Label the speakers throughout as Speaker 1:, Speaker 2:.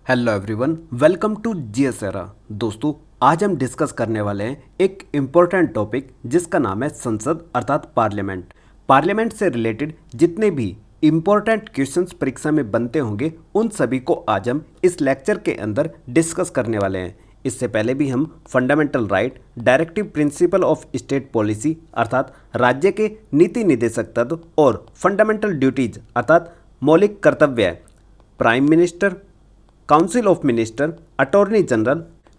Speaker 1: Hello everyone, welcome to GS era. दोस्तों, आज हम डिस्कस करने वाले हैं एक इम्पोर्टेंट टॉपिक जिसका नाम है संसद अर्थात पार्लियामेंट। पार्लियामेंट से रिलेटेड जितने भी इम्पोर्टेंट क्वेश्चंस परीक्षा में बनते होंगे उन सभी को आज हम इस लेक्चर के अंदर डिस्कस करने वाले हैं। इससे पहले भी हम fundamental right, directive principle of state policy अर्थात राज्य के नीति निदेशक तत्व और फंडामेंटल ड्यूटीज अर्थात मौलिक कर्तव्य, prime minister, council of minister, attorney general,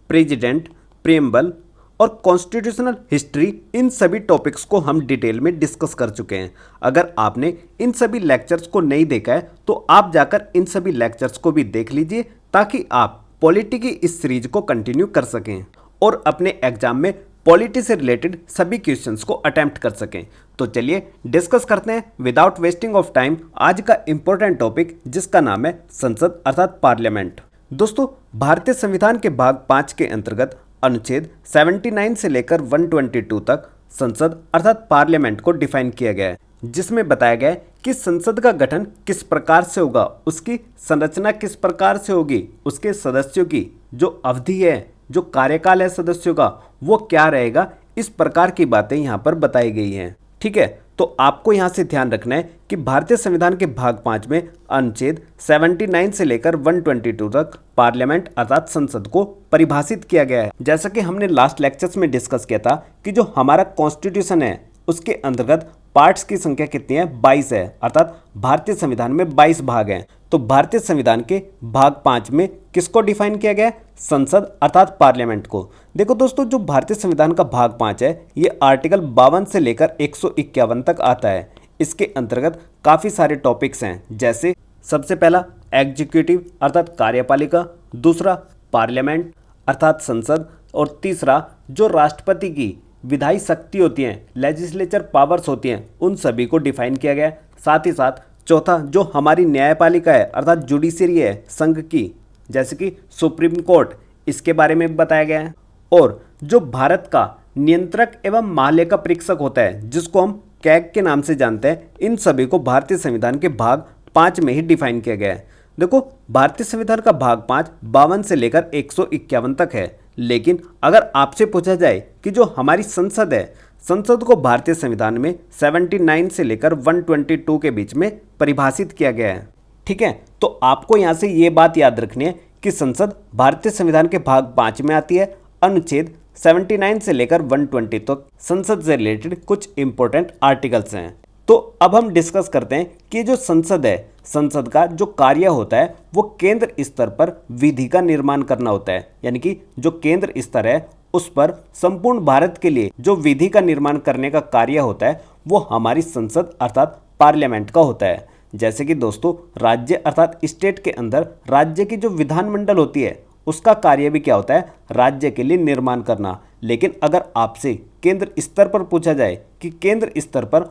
Speaker 1: president, preamble और कॉन्स्टिट्यूशनल हिस्ट्री, इन सभी टॉपिक्स को हम डिटेल में डिस्कस कर चुके हैं। अगर आपने इन सभी लेक्चर्स को नहीं देखा है तो आप जाकर इन सभी लेक्चर्स को भी देख लीजिए ताकि आप पॉलिटी की इस सीरीज को कंटिन्यू कर सकें और अपने एग्जाम में पॉलिटी से रिलेटेड सभी क्वेश्चंस को अटेम्प्ट कर सकें। तो चलिए डिस्कस करते हैं विदाउट वेस्टिंग ऑफ टाइम आज का इंपॉर्टेंट टॉपिक जिसका नाम है संसद अर्थात पार्लियामेंट। दोस्तों, भारतीय संविधान के भाग 5 के अंतर्गत अनुच्छेद 79 से लेकर 122 तक संसद अर्थात पार्लियामेंट को डिफाइन किया गया है, जिसमें बताया गया है कि संसद का गठन किस प्रकार से होगा, उसकी संरचना किस प्रकार से होगी, उसके सदस्यों की जो अवधि है, जो कार्यकाल है सदस्यों का, वो क्या रहेगा। इस प्रकार की बातें यहाँ पर बताई गई हैं। ठीक है, तो आपको यहाँ से ध्यान रखना है कि भारतीय संविधान के भाग 5 में अनुच्छेद 79 से लेकर 122 तक पार्लियामेंट अर्थात संसद को परिभाषित किया गया है। जैसा कि हमने लास्ट लेक्चर्स में डिस्कस किया था कि जो हमारा कॉन्स्टिट्यूशन है उसके अंतर्गत पार्ट्स की संख्या कितनी है, 22 है, अर्थात भारतीय संविधान में 22 भाग हैं। तो भारतीय संविधान के भाग 5 में किसको डिफाइन किया गया है, संसद अर्थात पार्लियामेंट को। देखो दोस्तों, जो भारतीय संविधान का भाग 5 है ये आर्टिकल 52 से लेकर 151 तक आता है। इसके अंतर्गत काफ़ी सारे टॉपिक्स हैं, जैसे सबसे पहला एग्जीक्यूटिव अर्थात कार्यपालिका, दूसरा पार्लियामेंट अर्थात संसद, और तीसरा जो राष्ट्रपति की विधायी शक्ति होती हैं, लेजिस्लेचर पावर्स होती हैं, उन सभी को डिफाइन किया गया है। साथ ही साथ चौथा जो हमारी न्यायपालिका है अर्थात जुडिशरी है संघ की, जैसे कि सुप्रीम कोर्ट, इसके बारे में बताया गया है। और जो भारत का नियंत्रक एवं महालेखा परीक्षक होता है जिसको हम कैग के नाम से जानते हैं, इन सभी को भारतीय संविधान के भाग 5 में ही डिफाइन किया गया है। देखो, भारतीय संविधान का भाग 5 52 से लेकर 151 तक है, लेकिन अगर आपसे पूछा जाए कि जो हमारी संसद है, संसद को भारतीय संविधान में 79 से लेकर 122 के बीच में परिभाषित किया गया है। ठीक है, तो आपको यहाँ से ये बात याद रखनी है कि संसद भारतीय संविधान के भाग 5 में आती है। अनुच्छेद 79 से लेकर 120 तक संसद से रिलेटेड कुछ इंपॉर्टेंट आर्टिकल्स हैं। तो अब हम डिस्कस करते हैं कि जो संसद है, संसद का जो कार्य होता है वो केंद्र स्तर पर विधि का निर्माण करना होता है। यानी कि जो केंद्र स्तर है उस पर संपूर्ण भारत के लिए जो विधि का निर्माण करने का कार्य होता है वो हमारी संसद अर्थात पार्लियामेंट का होता है। जैसे कि दोस्तों, राज्य अर्थात स्टेट के अंदर राज्य की जो विधानमंडल होती है उसका कार्य भी क्या होता है, राज्य के लिए निर्माण करना। लेकिन अगर आपसे केंद्र स्तर पर पूछा जाए कि केंद्र स्तर पर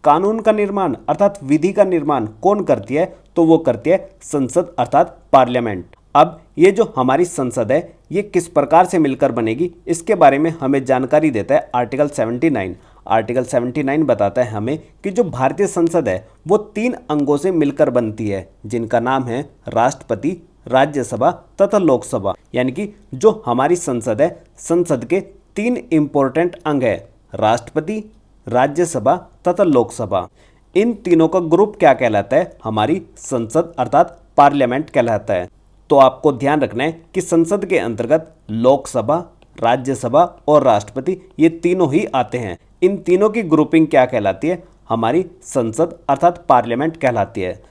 Speaker 1: कानून का निर्माण अर्थात विधि का निर्माण कौन करती है, तो वो करती है संसद अर्थात पार्लियामेंट। अब ये जो हमारी संसद है ये किस प्रकार से मिलकर बनेगी, इसके बारे में हमें जानकारी देता है आर्टिकल 79। आर्टिकल 79 बताता है हमें कि जो भारतीय संसद है वो 3 अंगों से मिलकर बनती है, जिनका नाम है राष्ट्रपति, राज्यसभा तथा लोकसभा। यानी कि जो हमारी संसद है, संसद के 3 इंपॉर्टेंट अंग है, राष्ट्रपति, राज्यसभा तथा लोकसभा। इन तीनों का ग्रुप क्या कहलाता है, हमारी संसद अर्थात पार्लियामेंट कहलाता है। तो आपको ध्यान रखना है कि संसद के अंतर्गत लोकसभा, राज्यसभा और राष्ट्रपति ये तीनों ही आते हैं। इन तीनों की ग्रुपिंग क्या कहलाती है, हमारी संसद अर्थात पार्लियामेंट कहलाती है।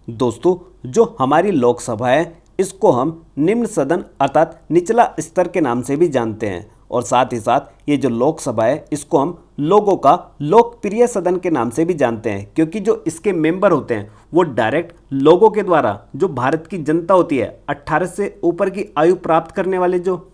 Speaker 1: दोस्तों, जो हमारी लोकसभा है इसको हम निम्न सदन अर्थात निचला स्तर के नाम से भी जानते हैं, और साथ ही साथ ये जो लोकसभा है इसको हम लोगों का लोकप्रिय सदन के नाम से भी जानते हैं, क्योंकि जो इसके मेंबर होते हैं वो डायरेक्ट लोगों के द्वारा, जो भारत की जनता होती है, 18 से ऊपर की आयु प्राप्त करने वाले जो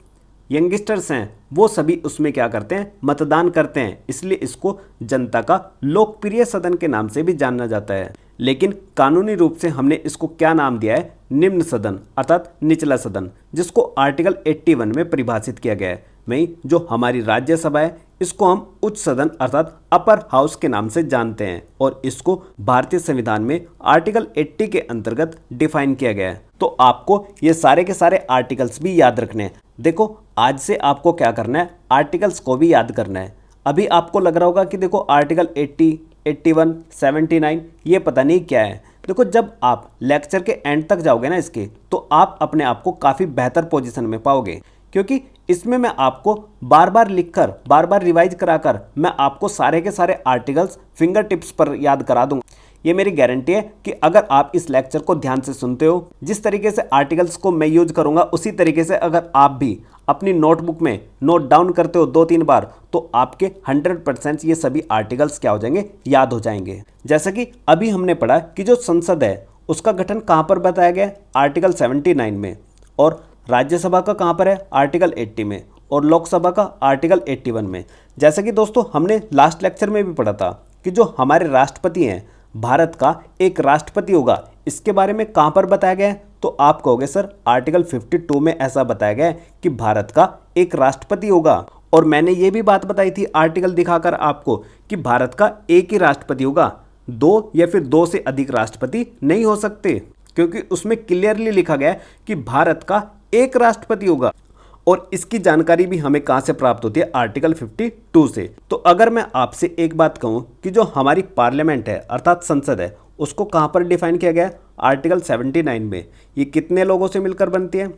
Speaker 1: यंगस्टर्स हैं, वो सभी उसमें क्या करते हैं, मतदान करते हैं। इसलिए इसको जनता का लोकप्रिय सदन के नाम से भी जाना जाता है। लेकिन कानूनी रूप से हमने इसको क्या नाम दिया है, निम्न सदन अर्थात निचला सदन, जिसको आर्टिकल 81 में परिभाषित किया गया है। वहीं जो हमारी राज्यसभा है इसको हम उच्च सदन अर्थात अपर हाउस के नाम से जानते हैं और इसको भारतीय संविधान में आर्टिकल 80 के अंतर्गत डिफाइन किया गया है। तो आपको ये सारे के सारे आर्टिकल्स भी याद रखने हैं। देखो आज से आपको क्या करना है, आर्टिकल्स को भी याद करना है। अभी आपको लग रहा होगा कि देखो आर्टिकल 80, 81, 79 ये पता नहीं क्या है। देखो जब आप लेक्चर के एंड तक जाओगे ना इसके, तो आप अपने आप को काफ़ी बेहतर पोजीशन में पाओगे, क्योंकि इसमें मैं आपको बार बार लिखकर बार बार रिवाइज कराकर मैं आपको सारे के सारे आर्टिकल्स फिंगर टिप्स पर याद करा दूंगा। ये मेरी गारंटी है कि अगर आप इस लेक्चर को ध्यान से सुनते हो, जिस तरीके से आर्टिकल्स को मैं यूज करूंगा उसी तरीके से अगर आप भी अपनी नोटबुक में नोट डाउन करते हो 2-3 बार, तो आपके 100% ये सभी आर्टिकल्स क्या हो जाएंगे, याद हो जाएंगे। जैसा कि अभी हमने पढ़ा कि जो संसद है उसका गठन कहाँ पर बताया गया, आर्टिकल 79 में, और राज्यसभा का कहाँ पर है, आर्टिकल 80 में, और लोकसभा का आर्टिकल 81 में। जैसा कि दोस्तों हमने लास्ट लेक्चर में भी पढ़ा था कि जो हमारे राष्ट्रपति हैं, भारत का एक राष्ट्रपति होगा, इसके बारे में कहाँ पर बताया गया है, तो आप कहोगे सर आर्टिकल 52 में ऐसा बताया गया है कि भारत का एक राष्ट्रपति होगा। और मैंने ये भी बात बताई थी आर्टिकल दिखाकर आपको कि भारत का एक ही राष्ट्रपति होगा, 2 या फिर 2 से अधिक राष्ट्रपति नहीं हो सकते, क्योंकि उसमें क्लियरली लिखा गया है कि भारत का एक राष्ट्रपति होगा। और इसकी जानकारी भी हमें कहां से प्राप्त होती है, आर्टिकल 52 से। तो अगर मैं आपसे एक बात कहूं कि जो हमारी पार्लियामेंट है अर्थात संसद है उसको कहां पर डिफाइन किया गया है, आर्टिकल 79 में। ये कितने लोगों से मिलकर बनती है,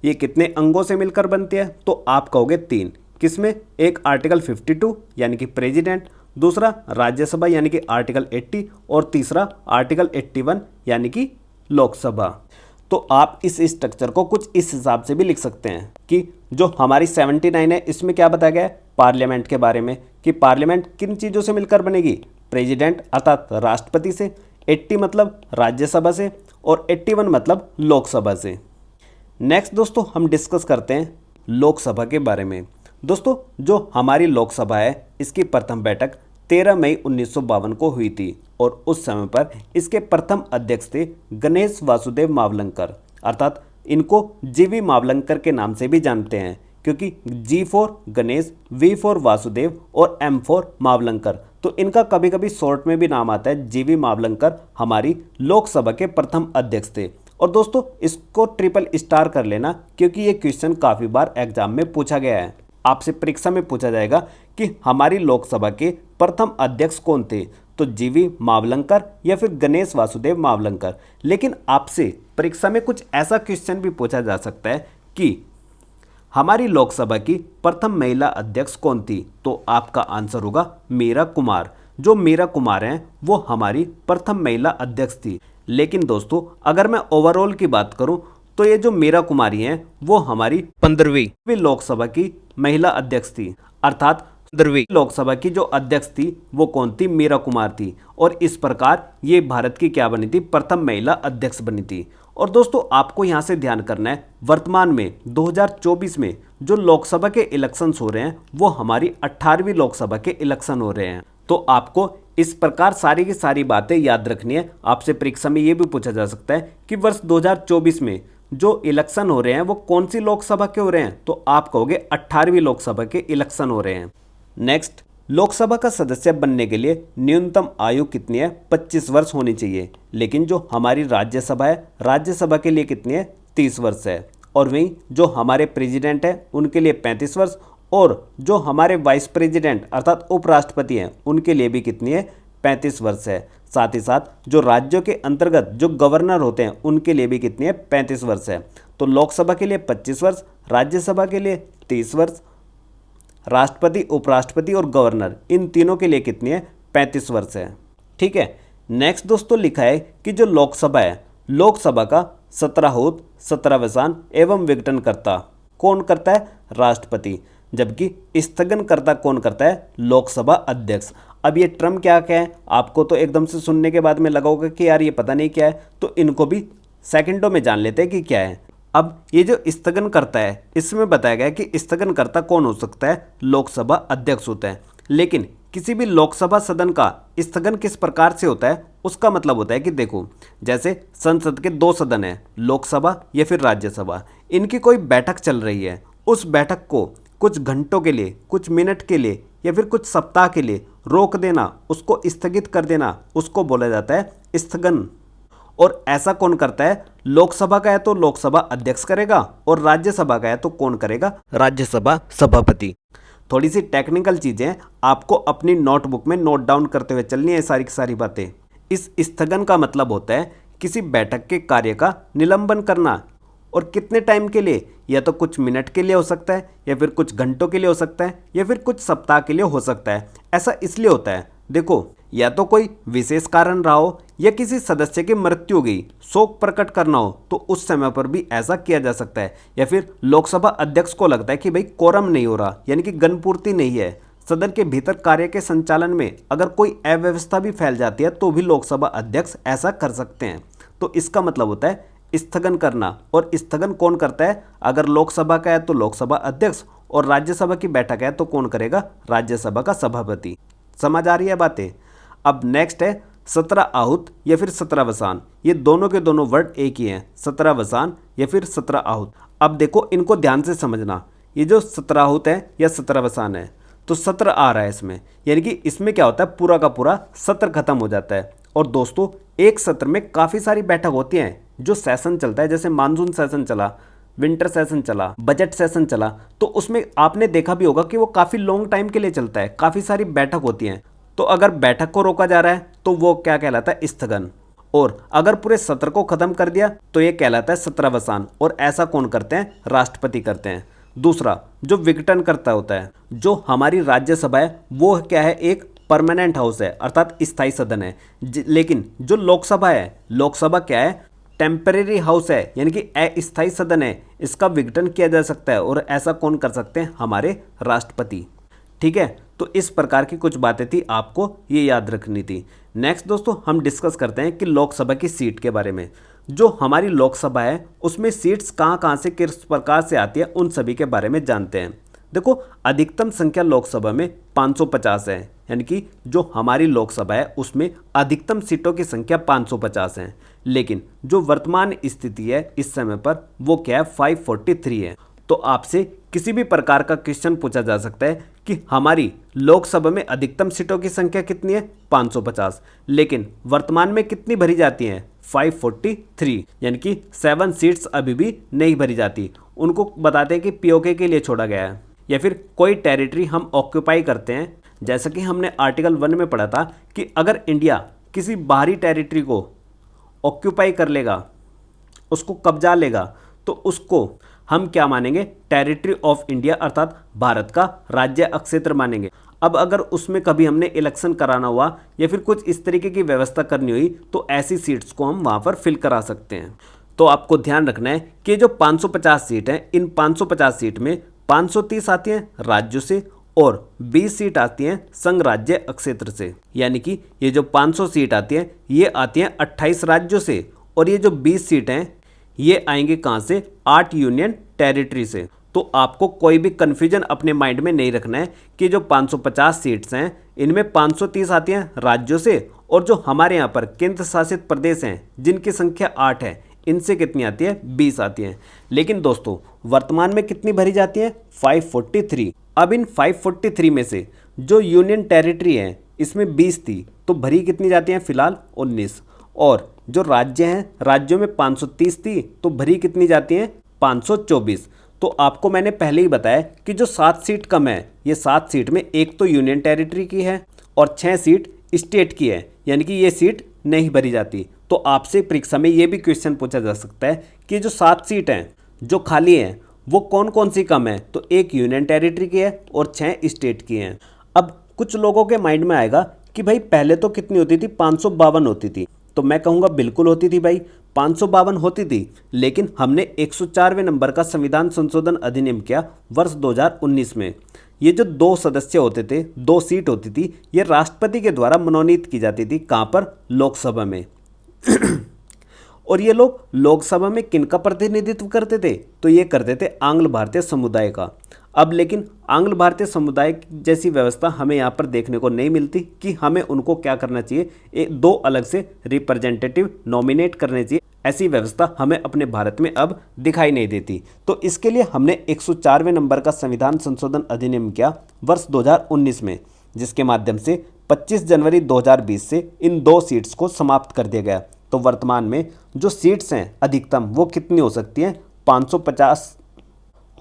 Speaker 1: ये कितने अंगों से मिलकर बनती है, तो आप कहोगे 3। किसमें, एक आर्टिकल 52 यानी कि प्रेसिडेंट, दूसरा राज्यसभा यानी कि आर्टिकल 80, और तीसरा आर्टिकल 81 यानी कि लोकसभा। तो आप इस स्ट्रक्चर को कुछ इस हिसाब से भी लिख सकते हैं कि जो हमारी 79 है इसमें क्या बताया गया है, पार्लियामेंट के बारे में, कि पार्लियामेंट किन चीज़ों से मिलकर बनेगी, प्रेसिडेंट अर्थात राष्ट्रपति से, 80 मतलब राज्यसभा से, और 81 मतलब लोकसभा से। नेक्स्ट दोस्तों हम डिस्कस करते हैं लोकसभा के बारे में। दोस्तों जो हमारी लोकसभा है इसकी प्रथम बैठक 13 मई 1952 को हुई थी और उस समय पर इसके प्रथम अध्यक्ष थे गणेश वासुदेव मावलंकर, अर्थात इनको जीवी मावलंकर के नाम से भी जानते हैं, क्योंकि G for Ganesh, V for Vasudev और M फॉर मावलंकर, तो इनका कभी कभी शॉर्ट में भी नाम आता है। जीवी मावलंकर हमारी लोकसभा के प्रथम अध्यक्ष थे। और दोस्तों इसको ट्रिपल स्टार कर लेना, क्योंकि ये क्वेश्चन काफ़ी बार एग्जाम में पूछा गया है। आपसे परीक्षा में पूछा जाएगा कि हमारी लोकसभा के प्रथम अध्यक्ष कौन थे, तो जीवी मावलंकर या फिर गणेश वासुदेव मावलंकर। लेकिन आपसे परीक्षा में कुछ ऐसा क्वेश्चन भी पूछा जा सकता है कि हमारी लोकसभा की प्रथम महिला अध्यक्ष कौन थी, तो आपका आंसर होगा मीरा कुमार। जो मीरा कुमार हैं वो हमारी प्रथम महिला अध्यक्ष थी। लेकिन दोस्तों अगर मैं ओवरऑल की बात करूं तो ये जो मीरा कुमारी हैं वो हमारी 15वीं लोकसभा की महिला अध्यक्ष थी, अर्थात 15वीं लोकसभा की जो अध्यक्ष थी वो कौन थी, मीरा कुमार थी। और इस प्रकार ये भारत की क्या बनी थी, प्रथम महिला अध्यक्ष बनी थी। और दोस्तों आपको यहाँ से ध्यान करना है, वर्तमान में 2024 में जो लोकसभा के इलेक्शंस हो रहे हैं वो हमारी 18वीं लोकसभा के इलेक्शन हो रहे हैं। तो आपको इस प्रकार सारी की सारी बातें याद रखनी है। आपसे परीक्षा में ये भी पूछा जा सकता है कि वर्ष 2024 में जो इलेक्शन हो रहे हैं वो कौन सी लोकसभा के हो रहे हैं, तो आप कहोगे 18वीं लोकसभा के इलेक्शन हो रहे हैं। नेक्स्ट, लोकसभा का सदस्य बनने के लिए न्यूनतम आयु कितनी है, 25 वर्ष होनी चाहिए। लेकिन जो हमारी राज्यसभा है, राज्यसभा के लिए कितनी है, 30 वर्ष है। और वहीं जो हमारे प्रेसिडेंट है उनके लिए 35 वर्ष, और जो हमारे वाइस प्रेसिडेंट अर्थात उपराष्ट्रपति हैं उनके लिए भी कितनी है, 35 वर्ष है। साथ ही साथ जो राज्यों के अंतर्गत जो गवर्नर होते हैं उनके लिए भी कितनी है, 35 वर्ष है। तो लोकसभा के लिए 25 वर्ष, राज्यसभा के लिए 30 वर्ष, राष्ट्रपति, उपराष्ट्रपति और गवर्नर इन तीनों के लिए कितनी है, 35 वर्ष है। ठीक है। नेक्स्ट दोस्तों लिखा है कि जो लोकसभा है, लोकसभा का 17 होत, 17 वसान एवं विघटनकर्ता कौन करता है, राष्ट्रपति, जबकि स्थगनकर्ता कौन करता है, लोकसभा अध्यक्ष। अब ये टर्म क्या क्या है, आपको तो एकदम से सुनने के बाद में लगा होगा कि यार ये पता नहीं क्या है, तो इनको भी सेकंडों में जान लेते हैं कि क्या है। अब ये जो स्थगनकर्ता है इसमें बताया गया है कि स्थगनकर्ता कौन हो सकता है, लोकसभा अध्यक्ष होता है। लेकिन किसी भी लोकसभा सदन का स्थगन किस प्रकार से होता है, उसका मतलब होता है कि देखो जैसे संसद के 2 सदन हैं, लोकसभा या फिर राज्यसभा, इनकी कोई बैठक चल रही है, उस बैठक को कुछ घंटों के लिए, कुछ मिनट के लिए या फिर कुछ सप्ताह के लिए रोक देना, उसको स्थगित कर देना, उसको बोला जाता है स्थगन। और ऐसा कौन करता है? लोकसभा का है तो लोकसभा अध्यक्ष करेगा और राज्यसभा का है तो कौन करेगा? राज्यसभा सभापति। थोड़ी सी टेक्निकल चीजें आपको अपनी नोटबुक में नोट डाउन करते हुए चलनी है सारी की सारी बातें। इस स्थगन का मतलब होता है किसी बैठक के कार्य का निलंबन करना। और कितने टाइम के लिए? या तो कुछ मिनट के लिए हो सकता है, या फिर कुछ घंटों के लिए हो सकता है, या फिर कुछ सप्ताह के लिए हो सकता है। ऐसा इसलिए होता है, देखो, या तो कोई विशेष कारण रहा हो या किसी सदस्य की मृत्यु हो गई, शोक प्रकट करना हो, तो उस समय पर भी ऐसा किया जा सकता है। या फिर लोकसभा अध्यक्ष को लगता है कि भाई कोरम नहीं हो रहा, यानी कि गणपूर्ति नहीं है, सदन के भीतर कार्य के संचालन में अगर कोई अव्यवस्था भी फैल जाती है तो भी लोकसभा अध्यक्ष ऐसा कर सकते हैं। तो इसका मतलब होता है स्थगन करना। और स्थगन कौन करता है? अगर लोकसभा का है तो लोकसभा अध्यक्ष, और राज्यसभा की बैठक है तो कौन करेगा? राज्यसभा का सभापति। समझ आ रही है बातें? अब नेक्स्ट है सत्रह आहूत या फिर सत्रहवसान। ये दोनों के दोनों वर्ड एक ही हैं, सत्रहवसान या फिर सत्रह आहूत। अब देखो, इनको ध्यान से समझना। ये जो सत्रह आहूत है या सत्रहवसान है, तो सत्र आ रहा है इसमें, यानी कि इसमें क्या होता है, पूरा का पूरा सत्र खत्म हो जाता है। और दोस्तों, एक सत्र में काफ़ी सारी बैठक होती हैं। जो सेशन चलता है, जैसे मानसून सेशन चला, विंटर सेशन चला, बजट सेशन चला, तो उसमें आपने देखा भी होगा कि वो काफ़ी लॉन्ग टाइम के लिए चलता है, काफ़ी सारी बैठक होती हैं। तो अगर बैठक को रोका जा रहा है तो वो क्या कहलाता है? स्थगन। और अगर पूरे सत्र को खत्म कर दिया तो ये कहलाता है सत्रहवसान। और ऐसा कौन करते हैं? राष्ट्रपति करते हैं। दूसरा, जो विघटन करता होता है, जो हमारी राज्यसभा है वो क्या है? एक परमानेंट हाउस है, अर्थात स्थायी सदन है। लेकिन जो लोकसभा है, लोकसभा क्या है? टेम्परेरी हाउस है, यानी कि अस्थायी सदन है। इसका विघटन किया जा सकता है, और ऐसा कौन कर सकते हैं? हमारे राष्ट्रपति। ठीक है, तो इस प्रकार की कुछ बातें थी, आपको ये याद रखनी थी। नेक्स्ट दोस्तों, हम डिस्कस करते हैं कि लोकसभा की सीट के बारे में। जो हमारी लोकसभा है उसमें सीट्स कहाँ कहाँ से, किस प्रकार से आती है, उन सभी के बारे में जानते हैं। देखो, अधिकतम संख्या लोकसभा में 550 है, यानी कि जो हमारी लोकसभा है उसमें अधिकतम सीटों की संख्या 550 है। लेकिन जो वर्तमान स्थिति है इस समय पर, वो क्या है? 543 है। तो आपसे किसी भी प्रकार का क्वेश्चन पूछा जा सकता है कि हमारी लोकसभा में अधिकतम सीटों की संख्या कितनी है? 550। लेकिन वर्तमान में कितनी भरी जाती हैं? 543, यानी कि 7 सीट्स अभी भी नहीं भरी जाती। उनको बताते हैं कि पीओके के लिए छोड़ा गया है। या फिर कोई टेरिटरी हम ऑक्यूपाई करते हैं, जैसा कि हमने आर्टिकल 1 में पढ़ा था कि अगर इंडिया किसी बाहरी टेरिटरी को ऑक्यूपाई कर लेगा, उसको कब्जा लेगा, तो उसको हम क्या मानेंगे? टेरिटरी ऑफ इंडिया, अर्थात भारत का राज्य अक्षेत्र मानेंगे। अब अगर उसमें कभी हमने इलेक्शन कराना हुआ या फिर कुछ इस तरीके की व्यवस्था करनी हुई, तो ऐसी सीट्स को हम वहाँ पर फिल करा सकते हैं। तो आपको ध्यान रखना है कि जो 550 सीट हैं, इन 550 सीट में 530 आती हैं राज्यों से और 20 सीट आती हैं संघ राज्य अक्षेत्र से। यानी कि ये जो 500 सीट आती हैं, ये आती हैं 28 राज्यों से, और ये जो 20 सीट हैं ये आएंगे कहाँ से? 8 यूनियन टेरिटरी से। तो आपको कोई भी कन्फ्यूजन अपने माइंड में नहीं रखना है कि जो 550 सीट्स हैं इनमें 530 आती हैं राज्यों से, और जो हमारे यहाँ पर केंद्र शासित प्रदेश हैं जिनकी संख्या 8 है, इनसे कितनी आती है? 20 आती हैं। लेकिन दोस्तों, वर्तमान में कितनी भरी जाती है? 543। अब इन 543 में से जो यूनियन टेरिटरी है इसमें 20 थी, तो भरी कितनी जाती हैं? फिलहाल 19। और जो राज्य हैं, राज्यों में 530 थी, तो भरी कितनी जाती हैं? 524। तो आपको मैंने पहले ही बताया कि जो 7 सीट कम है, ये 7 सीट में एक तो यूनियन टेरिटरी की है और 6 सीट स्टेट की है, यानी कि ये सीट नहीं भरी जाती। तो आपसे परीक्षा में ये भी क्वेश्चन पूछा जा सकता है कि जो 7 सीट हैं जो खाली हैं वो कौन कौन सी कम है? तो एक यूनियन टेरिटरी की है और 6 स्टेट की हैं। अब कुछ लोगों के माइंड में आएगा कि भाई पहले तो कितनी होती थी? 552 होती थी। तो मैं कहूँगा बिल्कुल होती थी भाई, 552 होती थी। लेकिन हमने 104वें नंबर का संविधान संशोधन अधिनियम किया वर्ष 2019 में। ये जो 2 सदस्य होते थे, 2 सीट होती थी, ये राष्ट्रपति के द्वारा मनोनीत की जाती थी। कहाँ पर? लोकसभा में। और ये लोग लोकसभा में किनका प्रतिनिधित्व करते थे? तो ये करते थे आंग्ल भारतीय समुदाय का। अब लेकिन आंग्ल भारतीय समुदाय जैसी व्यवस्था हमें यहाँ पर देखने को नहीं मिलती कि हमें उनको क्या करना चाहिए, 2 अलग से रिप्रेजेंटेटिव नॉमिनेट करने चाहिए ऐसी व्यवस्था हमें अपने भारत में अब दिखाई नहीं देती। तो इसके लिए हमने 104वें नंबर का संविधान संशोधन अधिनियम किया वर्ष 2019 में, जिसके माध्यम से 25 जनवरी 2020 से इन 2 सीट्स को समाप्त कर दिया गया। तो वर्तमान में जो सीट्स हैं अधिकतम वो कितनी हो सकती हैं, 550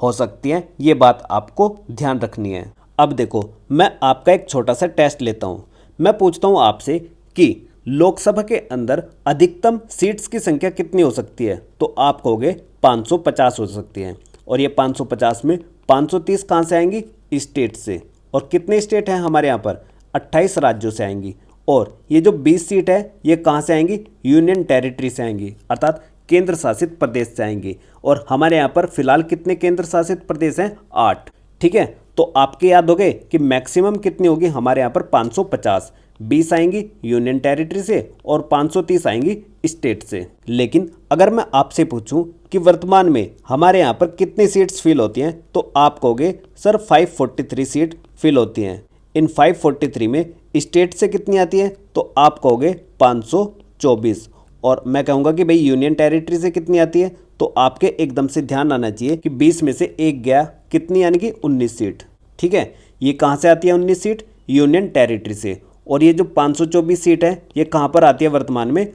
Speaker 1: हो सकती हैं। ये बात आपको ध्यान रखनी है। अब देखो, मैं आपका एक छोटा सा टेस्ट लेता हूँ। मैं पूछता हूँ आपसे कि लोकसभा के अंदर अधिकतम सीट्स की संख्या कितनी हो सकती है, तो आप कहोगे 550 हो सकती है। और ये 550 में 530 कहाँ से आएंगी, स्टेट से। और कितने स्टेट हैं हमारे यहाँ पर, 28 राज्यों से आएंगी। और ये जो 20 सीट है ये कहाँ से आएंगी, यूनियन टेरिटरी से आएंगी, अर्थात केंद्र शासित प्रदेश से आएंगी। और हमारे यहाँ पर फिलहाल कितने केंद्र शासित प्रदेश हैं, 8। ठीक है, तो आपके याद हो गए कि मैक्सिमम कितनी होगी हमारे यहाँ पर 550, 20 आएंगी यूनियन टेरिटरी से और 530 आएंगी स्टेट से। लेकिन अगर मैं आपसे पूछूं कि वर्तमान में हमारे यहाँ पर कितनी सीट्स फिल होती हैं, तो आप कहोगे सर 543 सीट फिल होती हैं। इन 543 में स्टेट से कितनी आती है, तो आप कहोगे 524। और मैं कहूँगा कि भाई यूनियन टेरिटरी से कितनी आती है, तो आपके एकदम से ध्यान आना चाहिए कि 20 में से एक गया, कितनी यानी कि 19 सीट। ठीक है, ये कहाँ से आती है 19 सीट, यूनियन टेरिटरी से। और ये जो 524 सीट है ये कहाँ पर आती है वर्तमान में,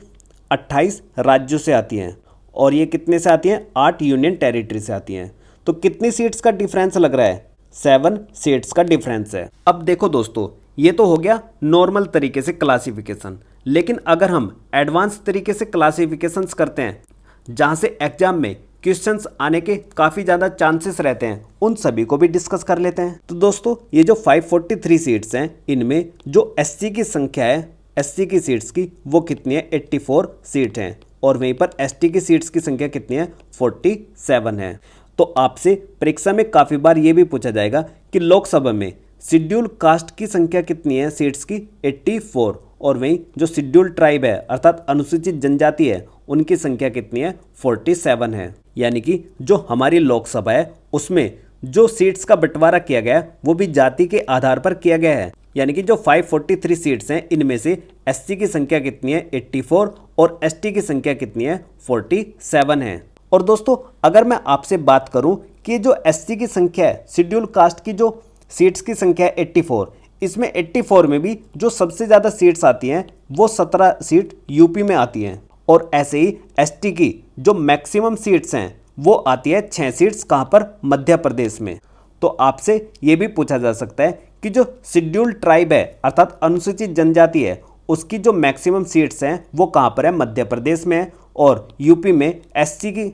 Speaker 1: 28 राज्यों से आती हैं। और ये कितने से आती हैं, 8 यूनियन टेरिटरी से आती हैं। तो कितनी सीट्स का डिफरेंस लग रहा है, 7 सीट्स का डिफरेंस है। अब देखो दोस्तों, ये तो हो गया नॉर्मल तरीके से क्लासिफिकेशन। लेकिन अगर हम एडवांस तरीके से क्लासिफिकेशंस करते हैं, जहाँ से एग्जाम में क्वेश्चंस आने के काफ़ी ज़्यादा चांसेस रहते हैं, उन सभी को भी डिस्कस कर लेते हैं। तो दोस्तों, ये जो 543 सीट्स हैं, इनमें जो एससी की संख्या है, एससी की सीट्स की वो कितनी है, 84 सीट हैं। और वहीं पर एसटी की सीट्स की संख्या कितनी है, 47 है। तो आपसे परीक्षा में काफ़ी बार ये भी पूछा जाएगा कि लोकसभा में शेड्यूल कास्ट की संख्या कितनी है, सीट्स की 84। और वहीं जो शेड्यूल ट्राइब है अर्थात अनुसूचित जनजाति है, उनकी संख्या कितनी है, 47 है। यानी कि जो हमारी लोकसभा है उसमें जो सीट्स का बंटवारा किया गया है वो भी जाति के आधार पर किया गया है। यानी कि जो 543 सीट्स हैं, इनमें से एससी की संख्या कितनी है, 84, और एसटी की संख्या कितनी है, 47 है। और दोस्तों, अगर मैं आपसे बात करूं कि जो एससी की संख्या है, शेड्यूल कास्ट की जो सीट्स की संख्या है 84, इसमें 84 में भी जो सबसे ज़्यादा सीट्स आती हैं वो 17 सीट यूपी में आती हैं। और ऐसे ही एसटी की जो मैक्सिमम सीट्स हैं वो आती है 6 सीट्स, कहाँ पर, मध्य प्रदेश में। तो आपसे ये भी पूछा जा सकता है कि जो शेड्यूल ट्राइब है अर्थात अनुसूचित जनजाति है, उसकी जो मैक्सिमम सीट्स हैं वो कहाँ पर है, मध्य प्रदेश में है। और यूपी में एससी की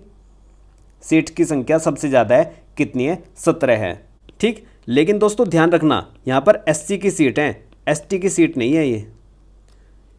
Speaker 1: सीट की संख्या सबसे ज़्यादा है, कितनी है, 17 है। ठीक, लेकिन दोस्तों ध्यान रखना, यहाँ पर एससी की सीट है, एसटी की सीट नहीं है। ये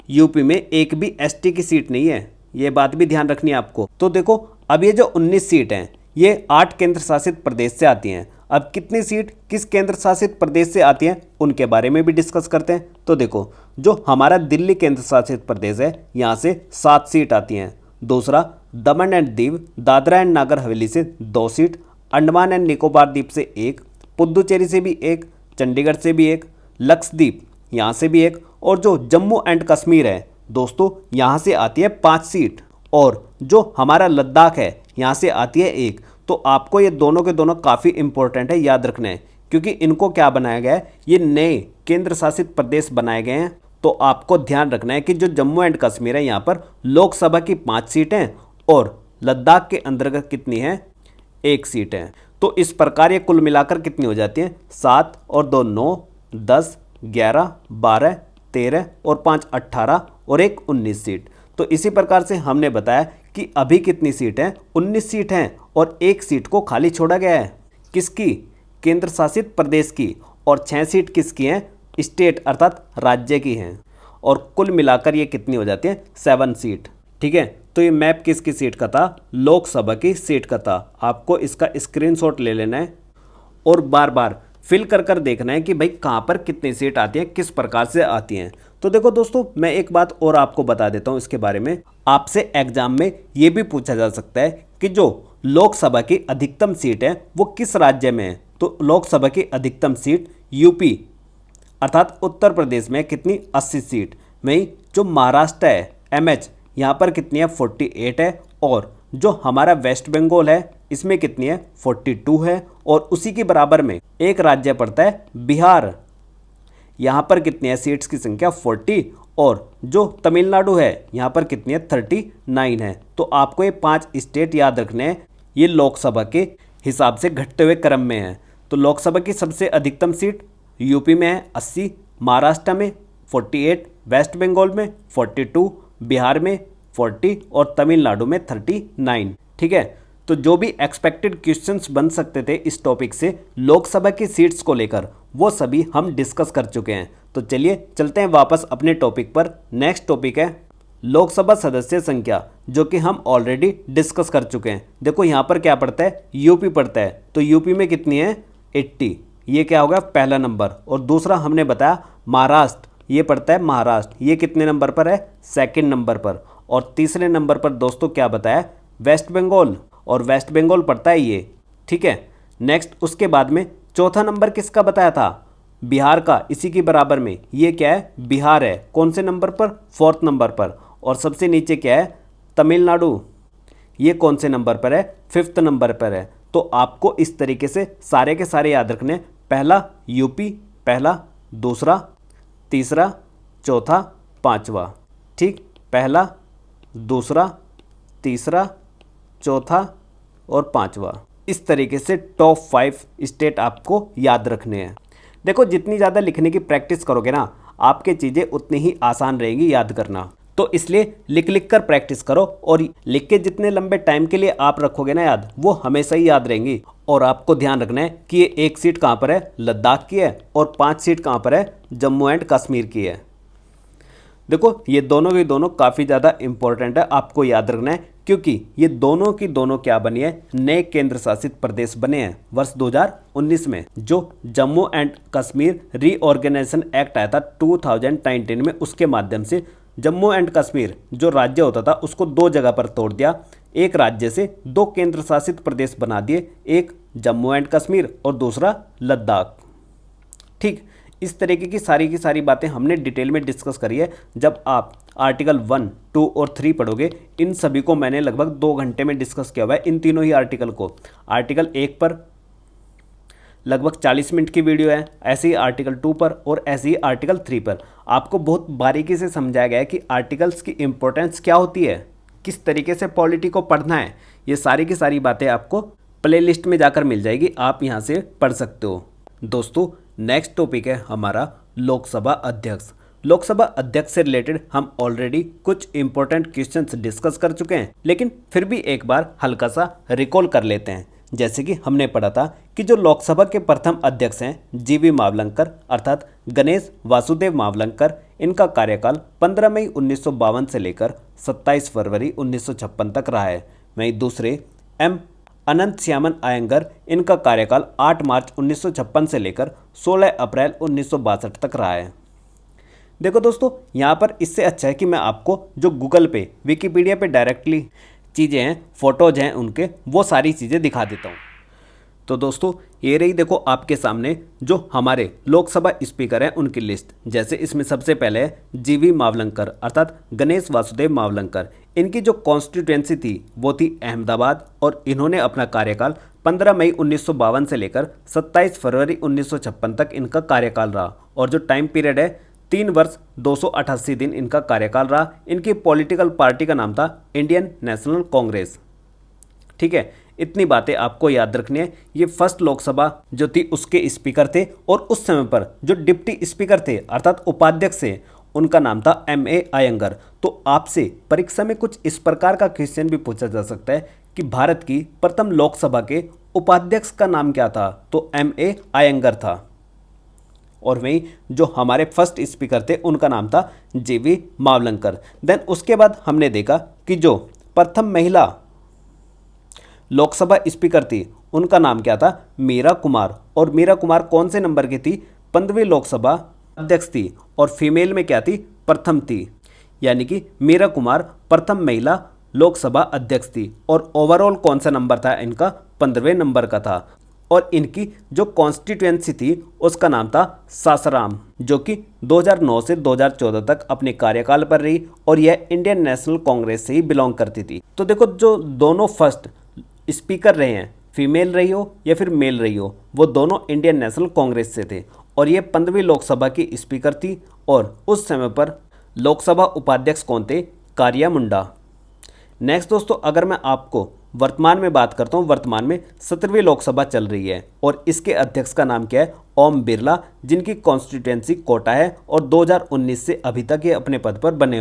Speaker 1: यूपी में एक भी एसटी की सीट नहीं है, ये बात भी ध्यान रखनी है आपको। तो देखो, अब ये जो 19 सीट हैं ये 8 केंद्र शासित प्रदेश से आती हैं। अब कितनी सीट किस केंद्र शासित प्रदेश से आती हैं उनके बारे में भी डिस्कस करते हैं। तो देखो, जो हमारा दिल्ली केंद्र शासित प्रदेश है, यहाँ से 7 सीट आती हैं। दूसरा, दमन एंड दीव दादरा एंड नागर हवेली से 2 सीट, अंडमान एंड निकोबार द्वीप से 1, पुद्दुचेरी से भी 1, चंडीगढ़ से भी 1, लक्षद्वीप यहाँ से भी 1, और जो जम्मू एंड कश्मीर है दोस्तों, यहाँ से आती है 5 सीट। और जो हमारा लद्दाख है यहाँ से आती है 1। तो आपको ये दोनों के दोनों काफ़ी इंपॉर्टेंट है, याद रखना है, क्योंकि इनको क्या बनाया गया है, ये नए केंद्र शासित प्रदेश बनाए गए हैं। तो आपको ध्यान रखना है कि जो जम्मू एंड कश्मीर है यहाँ पर लोकसभा की 5 सीटें और लद्दाख के अंतर्गत कितनी है, 1 सीट है। तो इस प्रकार ये कुल मिलाकर कितनी हो जाती हैं, 7 और 2 9, 10, 11, 12, 13 और 5 18 और 1 19 सीट। तो इसी प्रकार से हमने बताया कि अभी कितनी सीट हैं, 19 सीट हैं और 1 सीट को खाली छोड़ा गया है, किसकी, केंद्र शासित प्रदेश की। और 6 सीट किसकी हैं, स्टेट अर्थात राज्य की हैं। और कुल मिलाकर ये कितनी हो जाती है, 7 सीट। ठीक है, तो ये मैप किसकी सीट का था, लोकसभा की सीट का था। आपको इसका स्क्रीनशॉट ले लेना है और बार बार फिल कर कर देखना है कि भाई कहाँ पर कितनी सीट आती हैं, किस प्रकार से आती हैं। तो देखो दोस्तों, मैं एक बात और आपको बता देता हूँ इसके बारे में। आपसे एग्जाम में ये भी पूछा जा सकता है कि जो लोकसभा की अधिकतम सीट है वो किस राज्य में है। तो लोकसभा की अधिकतम सीट यूपी अर्थात उत्तर प्रदेश में कितनी, 80 सीट। वहीं जो महाराष्ट्र है, एमएच, यहाँ पर कितनी है, 48 है। और जो हमारा वेस्ट बंगाल है इसमें कितनी है 42 है, और उसी के बराबर में एक राज्य पड़ता है बिहार, यहाँ पर कितनी है सीट्स की संख्या 40, और जो तमिलनाडु है यहाँ पर कितनी है 39 है। तो आपको ये 5 स्टेट याद रखने हैं, ये लोकसभा के हिसाब से घटते हुए क्रम में है। तो लोकसभा की सबसे अधिकतम सीट यूपी में है 80, महाराष्ट्र में 48, वेस्ट बंगाल में 42, बिहार में 40 और तमिलनाडु में 39। ठीक है, तो जो भी एक्सपेक्टेड क्वेश्चंस बन सकते थे इस टॉपिक से लोकसभा की सीट्स को लेकर, वो सभी हम डिस्कस कर चुके हैं। तो चलिए चलते हैं वापस अपने टॉपिक पर। नेक्स्ट टॉपिक है लोकसभा सदस्य संख्या, जो कि हम ऑलरेडी डिस्कस कर चुके हैं। देखो यहाँ पर क्या पड़ता है, यूपी पड़ता है, तो यूपी में कितनी है 80, ये क्या होगा पहला नंबर। और दूसरा हमने बताया महाराष्ट्र, ये पड़ता है महाराष्ट्र, ये कितने नंबर पर है सेकंड नंबर पर। और तीसरे नंबर पर दोस्तों क्या बताया वेस्ट बंगाल, और वेस्ट बंगाल पड़ता है ये। ठीक है, नेक्स्ट उसके बाद में चौथा नंबर किसका बताया था बिहार का, इसी के बराबर में ये क्या है बिहार है, कौन से नंबर पर 4th नंबर पर। और सबसे नीचे क्या है तमिलनाडु, ये कौन से नंबर पर है 5th नंबर पर है। तो आपको इस तरीके से सारे के सारे याद रखने, पहला यूपी, पहला, दूसरा, तीसरा, चौथा, पांचवा। ठीक, पहला, दूसरा, तीसरा, चौथा और पांचवा। इस तरीके से टॉप 5 स्टेट आपको याद रखने हैं। देखो जितनी ज़्यादा लिखने की प्रैक्टिस करोगे ना, आपके चीज़ें उतनी ही आसान रहेंगी याद करना। तो इसलिए लिख लिख कर प्रैक्टिस करो, और लिख के जितने लंबे टाइम के लिए आप रखोगे ना याद, वो हमेशा ही याद रहेंगी। और आपको ध्यान रखना है कि ये 1 सीट कहाँ पर है लद्दाख की है, और 5 सीट कहाँ पर है जम्मू एंड कश्मीर की है। देखो ये दोनों की दोनों काफ़ी ज़्यादा इंपॉर्टेंट है, आपको याद रखना है, क्योंकि ये दोनों की दोनों क्या बनी है नए केंद्र शासित प्रदेश बने हैं वर्ष 2019 में। जो Jammu and Kashmir reorganisation act आया था 2019 में, उसके माध्यम से जम्मू एंड कश्मीर जो राज्य होता था उसको 2 जगह पर तोड़ दिया, एक राज्य से 2 केंद्र शासित प्रदेश बना दिए, एक जम्मू एंड कश्मीर और दूसरा लद्दाख। ठीक, इस तरीके की सारी बातें हमने डिटेल में डिस्कस करी है। जब आप आर्टिकल 1, 2 और 3 पढ़ोगे, इन सभी को मैंने लगभग 2 घंटे में डिस्कस किया हुआ है, इन तीनों ही आर्टिकल को। आर्टिकल 1 पर लगभग 40 मिनट की वीडियो है, ऐसे ही आर्टिकल 2 पर और ऐसे ही आर्टिकल 3 पर आपको बहुत बारीकी से समझाया गया है कि आर्टिकल्स की इंपॉर्टेंस क्या होती है, किस तरीके से पॉलिटी को पढ़ना है। ये सारी की सारी बातें आपको प्लेलिस्ट में जाकर मिल जाएगी, आप यहाँ से पढ़ सकते हो। दोस्तों नेक्स्ट टॉपिक है हमारा लोकसभा अध्यक्ष। लोकसभा अध्यक्ष से रिलेटेड हम ऑलरेडी कुछ इंपॉर्टेंट क्वेश्चंस डिस्कस कर चुके हैं, लेकिन फिर भी एक बार हल्का सा रिकॉल कर लेते हैं। जैसे कि हमने पढ़ा था कि जो लोकसभा के प्रथम अध्यक्ष हैं जीवी मावलंकर अर्थात गणेश वासुदेव मावलंकर, इनका कार्यकाल 15 मई 1952 से लेकर 27 फरवरी 1956 तक रहा है। वहीं दूसरे एम अनंत श्यामन अयंगर, इनका कार्यकाल 8 मार्च 1956 से लेकर 16 अप्रैल 1962 तक रहा है। देखो दोस्तों यहाँ पर इससे अच्छा है कि मैं आपको जो गूगल पे विकिपीडिया पे डायरेक्टली चीज़ें हैं, फोटोज हैं उनके, वो सारी चीज़ें दिखा देता हूँ। तो दोस्तों ये रही देखो आपके सामने जो हमारे लोकसभा स्पीकर हैं उनकी लिस्ट। जैसे इसमें सबसे पहले है जीवी मावलंकर अर्थात गणेश वासुदेव मावलंकर। इनकी जो कॉन्स्टिट्यूएंसी थी वो थी अहमदाबाद, और इन्होंने अपना कार्यकाल 15 मई 1952 से लेकर 27 फरवरी 1956 तक इनका कार्यकाल रहा। और जो टाइम पीरियड है 3 वर्ष 288 दिन इनका कार्यकाल रहा। इनकी पॉलिटिकल पार्टी का नाम था इंडियन नेशनल कांग्रेस। ठीक है, इतनी बातें आपको याद रखनी है। ये फर्स्ट लोकसभा जो थी उसके स्पीकर थे, और उस समय पर जो डिप्टी स्पीकर थे अर्थात उपाध्यक्ष थे उनका नाम था M.A. अयंगर। तो आपसे परीक्षा में कुछ इस प्रकार का क्वेश्चन भी पूछा जा सकता है कि भारत की प्रथम लोकसभा के उपाध्यक्ष का नाम क्या था, तो M.A. अयंगर था। और वहीं जो हमारे फर्स्ट स्पीकर थे उनका नाम था जीवी मावलंकर। देन उसके बाद हमने देखा कि जो प्रथम महिला लोकसभा स्पीकर थी उनका नाम क्या था, मीरा कुमार। और मीरा कुमार कौन से नंबर की थी, 15वीं लोकसभा अध्यक्ष थी, और फीमेल में क्या थी, प्रथम थी। यानी कि मीरा कुमार प्रथम महिला लोकसभा अध्यक्ष थी। और ओवरऑल कौन सा नंबर था इनका, 15वें नंबर का था। और इनकी जो कॉन्स्टिट्यूएंसी थी उसका नाम था सासाराम, जो कि 2009 से 2014 तक अपने कार्यकाल पर रही और यह इंडियन नेशनल कांग्रेस से ही बिलोंग करती थी। तो देखो, जो दोनों फर्स्ट स्पीकर रहे हैं, फीमेल रही हो या फिर मेल रही हो, वो दोनों इंडियन नेशनल कांग्रेस से थे और ये 15वीं लोकसभा की स्पीकर थी। और उस समय पर लोकसभा उपाध्यक्ष कौन थे? कारिया मुंडा। नेक्स्ट दोस्तों, अगर मैं आपको वर्तमान में बात करता हूँ, वर्तमान में 17वीं लोकसभा चल रही है और इसके अध्यक्ष का नाम क्या है? ओम बिरला, जिनकी कॉन्स्टिट्यूएंसी कोटा है और 2019 से अभी तक ये अपने पद पर बने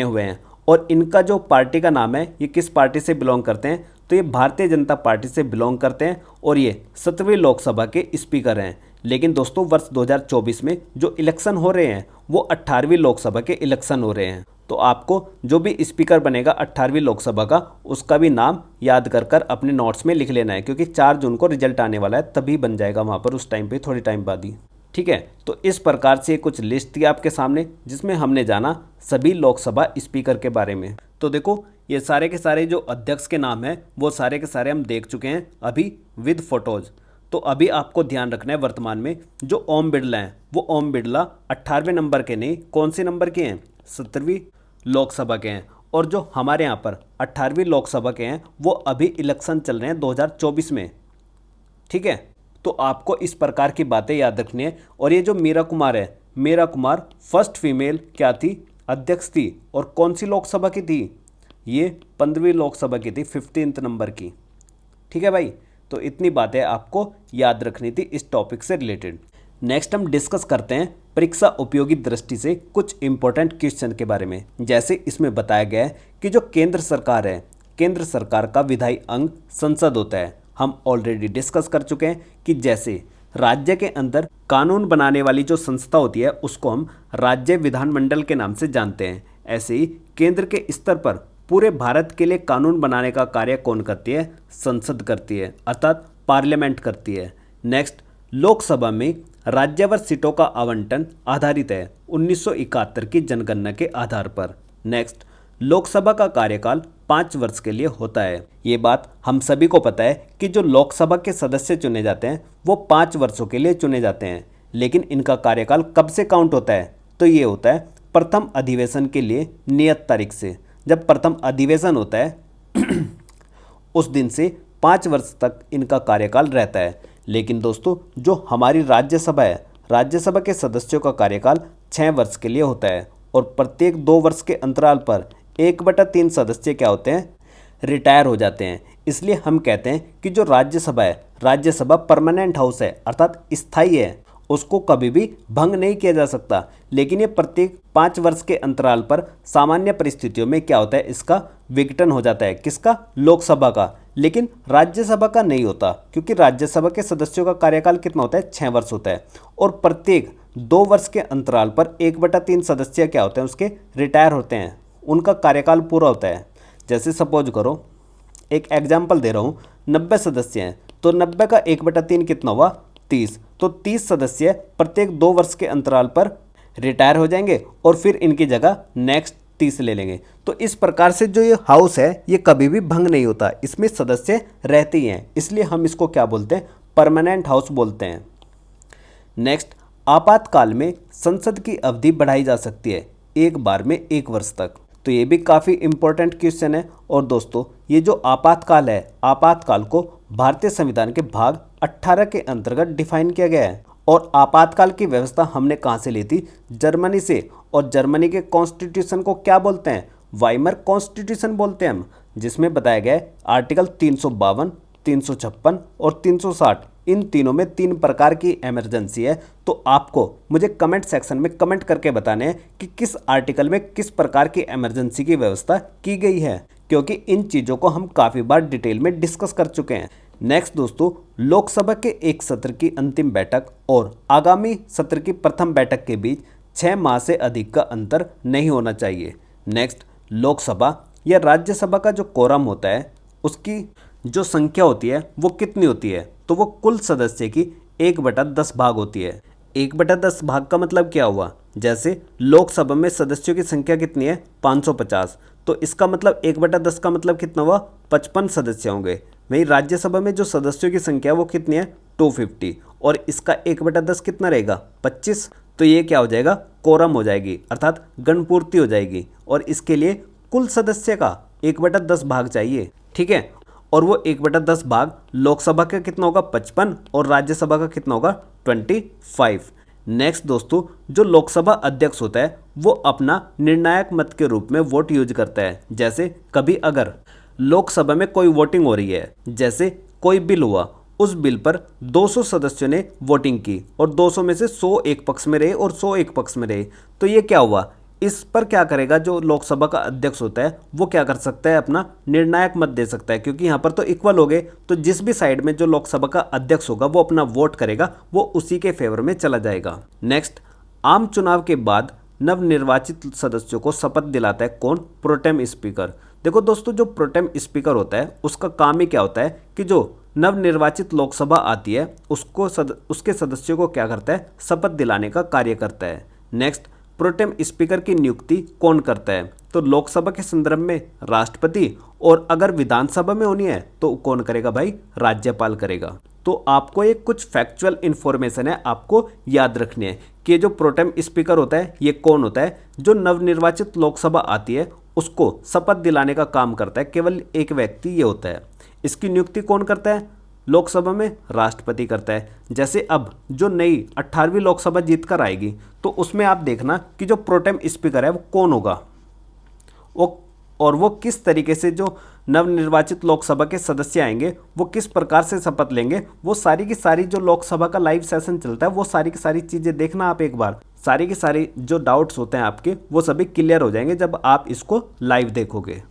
Speaker 1: हुए हैं। और इनका जो पार्टी का नाम है, ये किस पार्टी से बिलोंग करते हैं? तो ये भारतीय जनता पार्टी से बिलोंग करते हैं और ये 17वीं लोकसभा के स्पीकर हैं। लेकिन दोस्तों, वर्ष 2024 में जो इलेक्शन हो रहे हैं वो 18वीं लोकसभा के इलेक्शन हो रहे हैं। तो आपको जो भी स्पीकर बनेगा 18वीं लोकसभा का, उसका भी नाम याद कर कर अपने नोट्स में लिख लेना है, क्योंकि 4 जून को रिजल्ट आने वाला है, तभी बन जाएगा वहाँ पर, उस टाइम पे थोड़ी टाइम बाद ही। ठीक है, तो इस प्रकार से कुछ लिस्ट थी आपके सामने जिसमें हमने जाना सभी लोकसभा स्पीकर के बारे में। तो देखो, ये सारे के सारे जो अध्यक्ष के नाम हैं वो सारे के सारे हम देख चुके हैं अभी विद फोटोज़। तो अभी आपको ध्यान रखना है, वर्तमान में जो ओम बिरला हैं वो ओम बिरला 18वें नंबर के नहीं, कौन से नंबर के हैं? 17वीं लोकसभा के हैं। और जो हमारे यहाँ पर 18वीं लोकसभा के हैं वो अभी इलेक्शन चल रहे हैं 2024 में। ठीक है, तो आपको इस प्रकार की बातें याद रखनी है। और ये जो मीरा कुमार है, मीरा कुमार फर्स्ट फीमेल क्या थी? अध्यक्ष थी। और कौन सी लोकसभा की थी? ये 15वीं लोकसभा की थी, 15th नंबर की। ठीक है भाई, तो इतनी बातें आपको याद रखनी थी इस टॉपिक से रिलेटेड। नेक्स्ट हम डिस्कस करते हैं परीक्षा उपयोगी दृष्टि से कुछ इंपॉर्टेंट क्वेश्चन के बारे में। जैसे इसमें बताया गया है कि जो केंद्र सरकार है, केंद्र सरकार का विधायी अंग संसद होता है। हम ऑलरेडी डिस्कस कर चुके हैं कि जैसे राज्य के अंदर कानून बनाने वाली जो संस्था होती है उसको हम राज्य विधानमंडल के नाम से जानते हैं, ऐसे ही केंद्र के स्तर पर पूरे भारत के लिए कानून बनाने का कार्य कौन करती है? संसद करती है, अर्थात पार्लियामेंट करती है। नेक्स्ट, लोकसभा में राज्यवार सीटों का आवंटन आधारित है 1971 की जनगणना के आधार पर। नेक्स्ट, लोकसभा का कार्यकाल 5 वर्ष के लिए होता है। ये बात हम सभी को पता है कि जो लोकसभा के सदस्य चुने जाते हैं वो 5 वर्षों के लिए चुने जाते हैं, लेकिन इनका कार्यकाल कब से काउंट होता है? तो ये होता है प्रथम अधिवेशन के लिए नियत तारीख से। जब प्रथम अधिवेशन होता है उस दिन से 5 वर्ष तक इनका कार्यकाल रहता है। लेकिन दोस्तों, जो हमारी राज्यसभा है, राज्यसभा के सदस्यों का कार्यकाल 6 वर्ष के लिए होता है और प्रत्येक 2 वर्ष के अंतराल पर 1/3 सदस्य क्या होते हैं? रिटायर हो जाते हैं। इसलिए हम कहते हैं कि जो राज्यसभा है, राज्यसभा परमानेंट हाउस है, अर्थात स्थायी है, उसको कभी भी भंग नहीं किया जा सकता। लेकिन ये प्रत्येक 5 वर्ष के अंतराल पर सामान्य परिस्थितियों में क्या होता है? इसका विघटन हो जाता है। किसका? लोकसभा का। लेकिन राज्यसभा का नहीं होता, क्योंकि राज्यसभा के सदस्यों का कार्यकाल कितना होता है? 6 वर्ष होता है और प्रत्येक 2 वर्ष के अंतराल पर 1/3 सदस्य क्या होते हैं? उसके रिटायर होते हैं, उनका कार्यकाल पूरा होता है। जैसे सपोज करो, एक एग्जाम्पल दे रहा हूँ, 90 सदस्य हैं तो 90 का 1/3 कितना हुआ? 30। तो 30 सदस्य प्रत्येक 2 वर्ष के अंतराल पर रिटायर हो जाएंगे और फिर इनकी जगह नेक्स्ट 30 ले लेंगे। तो इस प्रकार से जो ये हाउस है ये कभी भी भंग नहीं होता, इसमें सदस्य रहते ही हैं, इसलिए हम इसको क्या बोलते हैं? परमानेंट हाउस बोलते हैं। नेक्स्ट, आपातकाल में संसद की अवधि बढ़ाई जा सकती है एक बार में 1 वर्ष तक। तो ये भी काफ़ी इंपॉर्टेंट क्वेश्चन है। और दोस्तों, ये जो आपातकाल है, आपातकाल को भारतीय संविधान के भाग 18 के अंतर्गत डिफाइन किया गया है। और आपातकाल की व्यवस्था हमने कहाँ से ली थी? जर्मनी से। और जर्मनी के कॉन्स्टिट्यूशन को क्या बोलते हैं? वाइमर कॉन्स्टिट्यूशन बोलते हैं हम, जिसमें बताया गया है आर्टिकल 352, 356 और 360, इन तीनों में 3 प्रकार की इमरजेंसी है। तो आपको मुझे कमेंट सेक्शन में कमेंट करके बताने हैं कि किस आर्टिकल में किस प्रकार की इमरजेंसी की व्यवस्था की गई है, क्योंकि इन चीज़ों को हम काफ़ी बार डिटेल में डिस्कस कर चुके हैं। नेक्स्ट दोस्तों, लोकसभा के एक सत्र की अंतिम बैठक और आगामी सत्र की प्रथम बैठक के बीच 6 माह से अधिक का अंतर नहीं होना चाहिए। नेक्स्ट, लोकसभा या राज्यसभा का जो कोरम होता है उसकी जो संख्या होती है वो कितनी होती है? तो वो कुल सदस्य की 1/10 भाग होती है। 1/10 भाग का मतलब क्या हुआ? जैसे लोकसभा में सदस्यों की संख्या कितनी है? 550। तो इसका मतलब 1/10 का मतलब कितना हुआ? 55 सदस्य होंगे। वहीं राज्यसभा में जो सदस्यों की संख्या है वो कितनी है 250, और इसका 1/10 कितना रहेगा 25। तो ये क्या हो जाएगा कोरम हो जाएगी, अर्थात गणपूर्ति हो जाएगी, और इसके लिए कुल सदस्य का 1/10 भाग चाहिए, ठीक है। और वो 1/10 भाग लोकसभा का कितना होगा 55 और राज्यसभा का कितना होगा 25। नेक्स्ट दोस्तों, जो लोकसभा अध्यक्ष होता है वो अपना निर्णायक मत के रूप में वोट यूज करता है। जैसे कभी अगर लोकसभा में कोई वोटिंग हो रही है, जैसे कोई बिल हुआ, उस बिल पर 200 सदस्यों ने वोटिंग की और 200 में से 100 एक पक्ष में रहे और 100 एक पक्ष में रहे, तो ये क्या हुआ, इस पर क्या करेगा जो लोकसभा का अध्यक्ष होता है वो क्या कर सकता है अपना निर्णायक मत दे सकता है, क्योंकि यहाँ पर तो इक्वल हो गए, तो जिस भी साइड में जो लोकसभा का अध्यक्ष होगा वो अपना वोट करेगा, वो उसी के फेवर में चला जाएगा। नेक्स्ट, आम चुनाव के बाद नवनिर्वाचित सदस्यों को शपथ दिलाता है कौन, प्रोटेम स्पीकर। देखो दोस्तों, जो प्रोटेम स्पीकर होता है उसका काम ही क्या होता है कि जो नवनिर्वाचित लोकसभा आती है उसको उसके सदस्यों को क्या करता है शपथ दिलाने का कार्य करता है। नेक्स्ट, प्रोटेम स्पीकर की नियुक्ति कौन करता है, तो लोकसभा के संदर्भ में राष्ट्रपति, और अगर विधानसभा में होनी है तो कौन करेगा भाई, राज्यपाल करेगा। तो आपको एक कुछ फैक्चुअल इन्फॉर्मेशन है आपको याद रखनी है कि ये जो प्रोटेम स्पीकर होता है ये कौन होता है, जो नवनिर्वाचित लोकसभा आती है उसको शपथ दिलाने का काम करता है, केवल एक व्यक्ति ये होता है। इसकी नियुक्ति कौन करता है, लोकसभा में राष्ट्रपति करता है। जैसे अब जो नई 18वीं लोकसभा जीत कर आएगी तो उसमें आप देखना कि जो प्रोटेम स्पीकर है वो कौन होगा, और वो किस तरीके से जो नवनिर्वाचित लोकसभा के सदस्य आएंगे वो किस प्रकार से शपथ लेंगे, वो सारी की सारी जो लोकसभा का लाइव सेशन चलता है वो सारी की सारी चीज़ें देखना आप एक बार, सारी की सारी जो डाउट्स होते हैं आपके वो सभी क्लियर हो जाएंगे जब आप इसको लाइव देखोगे।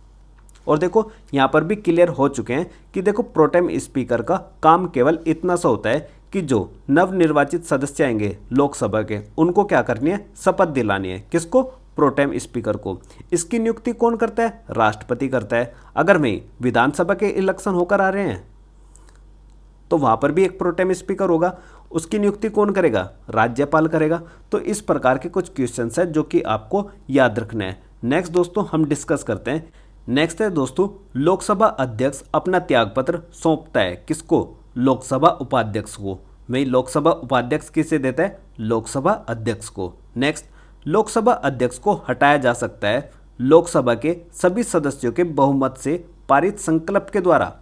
Speaker 1: और देखो यहाँ पर भी क्लियर हो चुके हैं कि देखो प्रोटेम स्पीकर का काम केवल इतना सा होता है कि जो नवनिर्वाचित सदस्य आएंगे लोकसभा के उनको क्या करनी है, शपथ दिलानी है। किसको, प्रोटेम स्पीकर को। इसकी नियुक्ति कौन करता है, राष्ट्रपति करता है। अगर वहीं विधानसभा के इलेक्शन होकर आ रहे हैं तो वहाँ पर भी एक प्रोटेम स्पीकर होगा, उसकी नियुक्ति कौन करेगा, राज्यपाल करेगा। तो इस प्रकार के कुछ क्वेश्चंस हैं जो कि आपको याद रखना है। नेक्स्ट दोस्तों हम डिस्कस करते हैं। नेक्स्ट है दोस्तों, लोकसभा अध्यक्ष अपना त्यागपत्र सौंपता है किसको, लोकसभा उपाध्यक्ष को। वही लोकसभा उपाध्यक्ष किसे देता है, लोकसभा अध्यक्ष को। नेक्स्ट, लोकसभा अध्यक्ष को हटाया जा सकता है लोकसभा के सभी सदस्यों के बहुमत से पारित संकल्प के द्वारा।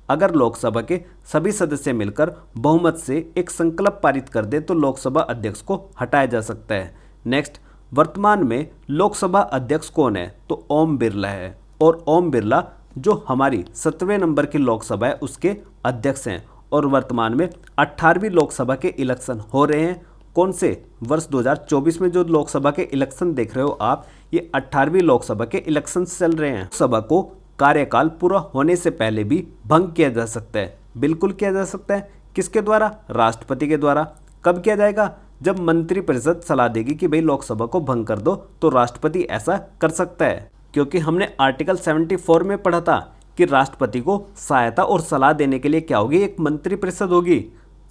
Speaker 1: अगर लोकसभा के सभी सदस्य मिलकर बहुमत से एक संकल्प पारित कर दे तो लोकसभा अध्यक्ष को हटाया जा सकता है। नेक्स्ट, वर्तमान में लोकसभा अध्यक्ष कौन है, तो ओम बिरला है, और ओम बिरला जो हमारी 17वें नंबर की लोकसभा है उसके अध्यक्ष हैं। और वर्तमान में 18वीं लोकसभा के इलेक्शन हो रहे हैं। कौन से, वर्ष 2024 में जो लोकसभा के इलेक्शन देख रहे हो आप, ये 18वीं लोकसभा के इलेक्शन चल रहे हैं। लोकसभा को कार्यकाल पूरा होने से पहले भी भंग किया जा सकता है, बिल्कुल किया जा सकता है। किसके द्वारा, राष्ट्रपति के द्वारा। कब किया जाएगा, जब मंत्रिपरिषद सलाह देगी कि भाई लोकसभा को भंग कर दो, तो राष्ट्रपति ऐसा कर सकता है। क्योंकि हमने आर्टिकल 74 में पढ़ा था कि राष्ट्रपति को सहायता और सलाह देने के लिए क्या होगी, एक मंत्रिपरिषद होगी,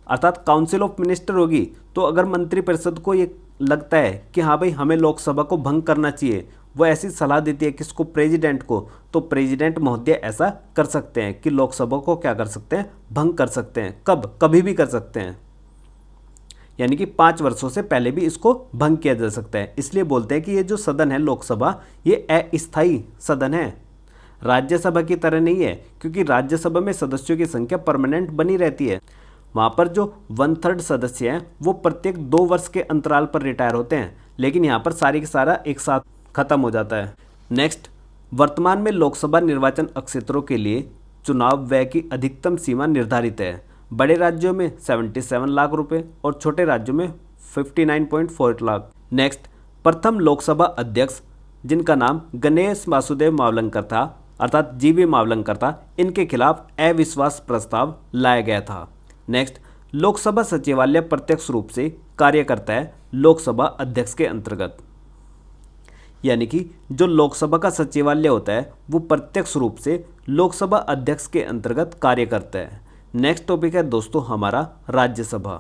Speaker 1: अर्थात काउंसिल ऑफ मिनिस्टर होगी। तो अगर मंत्रिपरिषद को ये लगता है कि हाँ भाई हमें लोकसभा को भंग करना चाहिए, वो ऐसी सलाह देती है किसको, प्रेसिडेंट को, तो प्रेसिडेंट महोदय ऐसा कर सकते हैं कि लोकसभा को क्या कर सकते हैं, भंग कर सकते हैं। कब, कभी भी कर सकते हैं, यानी कि 5 वर्षों से पहले भी इसको भंग किया जा सकता है। इसलिए बोलते हैं कि ये जो सदन है लोकसभा, ये अस्थायी सदन है, राज्यसभा की तरह नहीं है, क्योंकि राज्यसभा में सदस्यों की संख्या परमानेंट बनी रहती है। वहाँ पर जो 1/3 सदस्य हैं वो प्रत्येक 2 वर्ष के अंतराल पर रिटायर होते हैं, लेकिन यहाँ पर सारी का सारा एक साथ खत्म हो जाता है। नेक्स्ट, वर्तमान में लोकसभा निर्वाचन क्षेत्रों के लिए चुनाव व्यय की अधिकतम सीमा निर्धारित है। बड़े राज्यों में 77 लाख रुपए और छोटे राज्यों में 59.4 लाख। नेक्स्ट, प्रथम लोकसभा अध्यक्ष जिनका नाम गणेश वासुदेव मावलंकर था, अर्थात जीवी मावलंकर था, इनके खिलाफ अविश्वास प्रस्ताव लाया गया था। नेक्स्ट, लोकसभा सचिवालय प्रत्यक्ष रूप से कार्य करता है लोकसभा अध्यक्ष के अंतर्गत, यानी कि जो लोकसभा का सचिवालय होता है वो प्रत्यक्ष रूप से लोकसभा अध्यक्ष के अंतर्गत कार्य करता है। नेक्स्ट टॉपिक है दोस्तों हमारा राज्यसभा।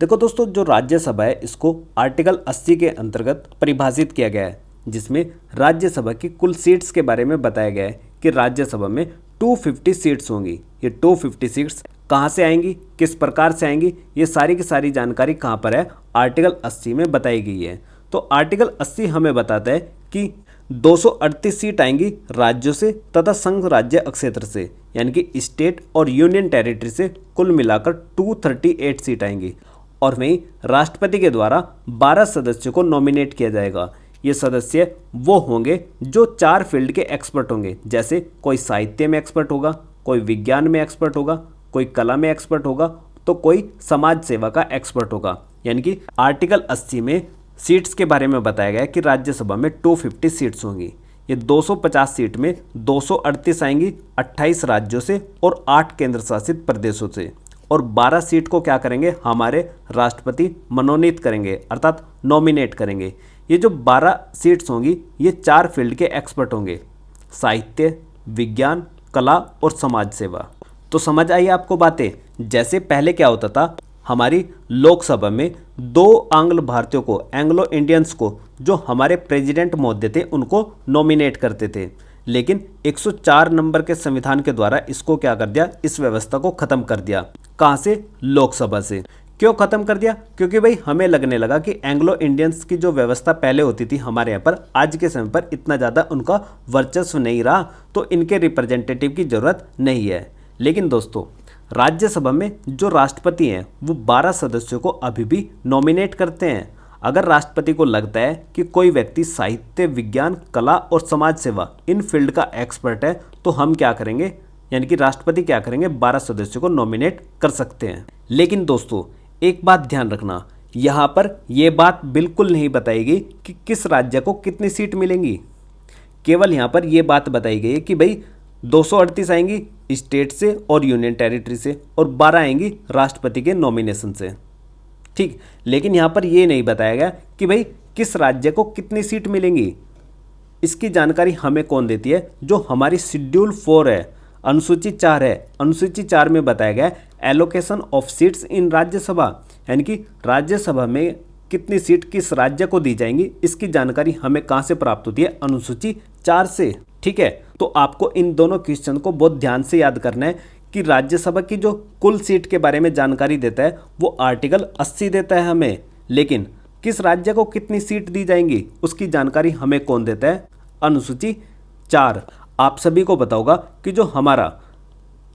Speaker 1: देखो दोस्तों, जो राज्यसभा है इसको आर्टिकल 80 के अंतर्गत परिभाषित किया गया है, जिसमें राज्यसभा की कुल सीट्स के बारे में बताया गया है कि राज्यसभा में 250 सीट्स होंगी। ये 250 सीट्स कहाँ से आएंगी, किस प्रकार से आएंगी, ये सारी की सारी जानकारी कहाँ पर है, आर्टिकल 80 में बताई गई है। तो आर्टिकल 80 हमें बताता है कि 238 सीट आएंगी राज्यों से तथा संघ राज्य क्षेत्र से, यानी कि स्टेट और यूनियन टेरिटरी से कुल मिलाकर 238 सीट आएंगी। और वहीं राष्ट्रपति के द्वारा 12 सदस्यों को नॉमिनेट किया जाएगा। ये सदस्य वो होंगे जो 4 फील्ड के एक्सपर्ट होंगे, जैसे कोई साहित्य में एक्सपर्ट होगा, कोई विज्ञान में एक्सपर्ट होगा, कोई कला में एक्सपर्ट होगा, तो कोई समाज सेवा का एक्सपर्ट होगा। यानी कि आर्टिकल 80 में सीट्स के बारे में बताया गया है कि राज्यसभा में 250 सीट्स होंगी। ये 250 सीट में 238 आएंगी 28 राज्यों से और 8 केंद्र शासित प्रदेशों से, और 12 सीट को क्या करेंगे, हमारे राष्ट्रपति मनोनीत करेंगे अर्थात नॉमिनेट करेंगे। ये जो 12 सीट्स होंगी ये 4 फील्ड के एक्सपर्ट होंगे, साहित्य, विज्ञान, कला और समाज सेवा। तो समझ आई आपको बातें। जैसे पहले क्या होता था, हमारी लोकसभा में 2 आंग्ल भारतीयों को, एंग्लो इंडियंस को, जो हमारे प्रेसिडेंट महोदय थे उनको नॉमिनेट करते थे, लेकिन 104 नंबर के संविधान के द्वारा इसको क्या कर दिया, इस व्यवस्था को खत्म कर दिया। कहाँ से, लोकसभा से। क्यों खत्म कर दिया, क्योंकि भाई हमें लगने लगा कि एंग्लो इंडियंस की जो व्यवस्था पहले होती थी हमारे यहाँ पर, आज के समय पर इतना ज़्यादा उनका वर्चस्व नहीं रहा, तो इनके रिप्रेजेंटेटिव की ज़रूरत नहीं है। लेकिन दोस्तों राज्यसभा में जो राष्ट्रपति हैं वो 12 सदस्यों को अभी भी नॉमिनेट करते हैं। अगर राष्ट्रपति को लगता है कि कोई व्यक्ति साहित्य, विज्ञान, कला और समाज सेवा इन फील्ड का एक्सपर्ट है, तो हम क्या करेंगे, यानी कि राष्ट्रपति क्या करेंगे, 12 सदस्यों को नॉमिनेट कर सकते हैं। लेकिन दोस्तों एक बात ध्यान रखना, यहाँ पर यह बात बिल्कुल नहीं बताएगी कि किस राज्य को कितनी सीट मिलेंगी। केवल यहाँ पर यह बात बताई गई है कि भाई 238 आएंगी स्टेट से और यूनियन टेरिटरी से और 12 आएंगी राष्ट्रपति के नॉमिनेशन से, ठीक। लेकिन यहाँ पर यह नहीं बताया गया कि भाई किस राज्य को कितनी सीट मिलेंगी। इसकी जानकारी हमें कौन देती है, जो हमारी शेड्यूल 4 है, अनुसूची 4 है। अनुसूची 4 में बताया गया allocation of seats in Rajya Sabha, यानी कि राज्यसभा में कितनी सीट किस राज्य को दी जाएंगी, इसकी जानकारी हमें कहाँ से प्राप्त होती है, अनुसूची 4 से, ठीक है। तो आपको इन दोनों क्वेश्चन को बहुत ध्यान से याद करना है कि राज्यसभा की जो कुल सीट के बारे में जानकारी देता है वो आर्टिकल 80 देता है हमें, लेकिन किस राज्य को कितनी सीट दी जाएंगी उसकी जानकारी हमें कौन देता है, अनुसूची 4। आप सभी को पता होगा कि जो हमारा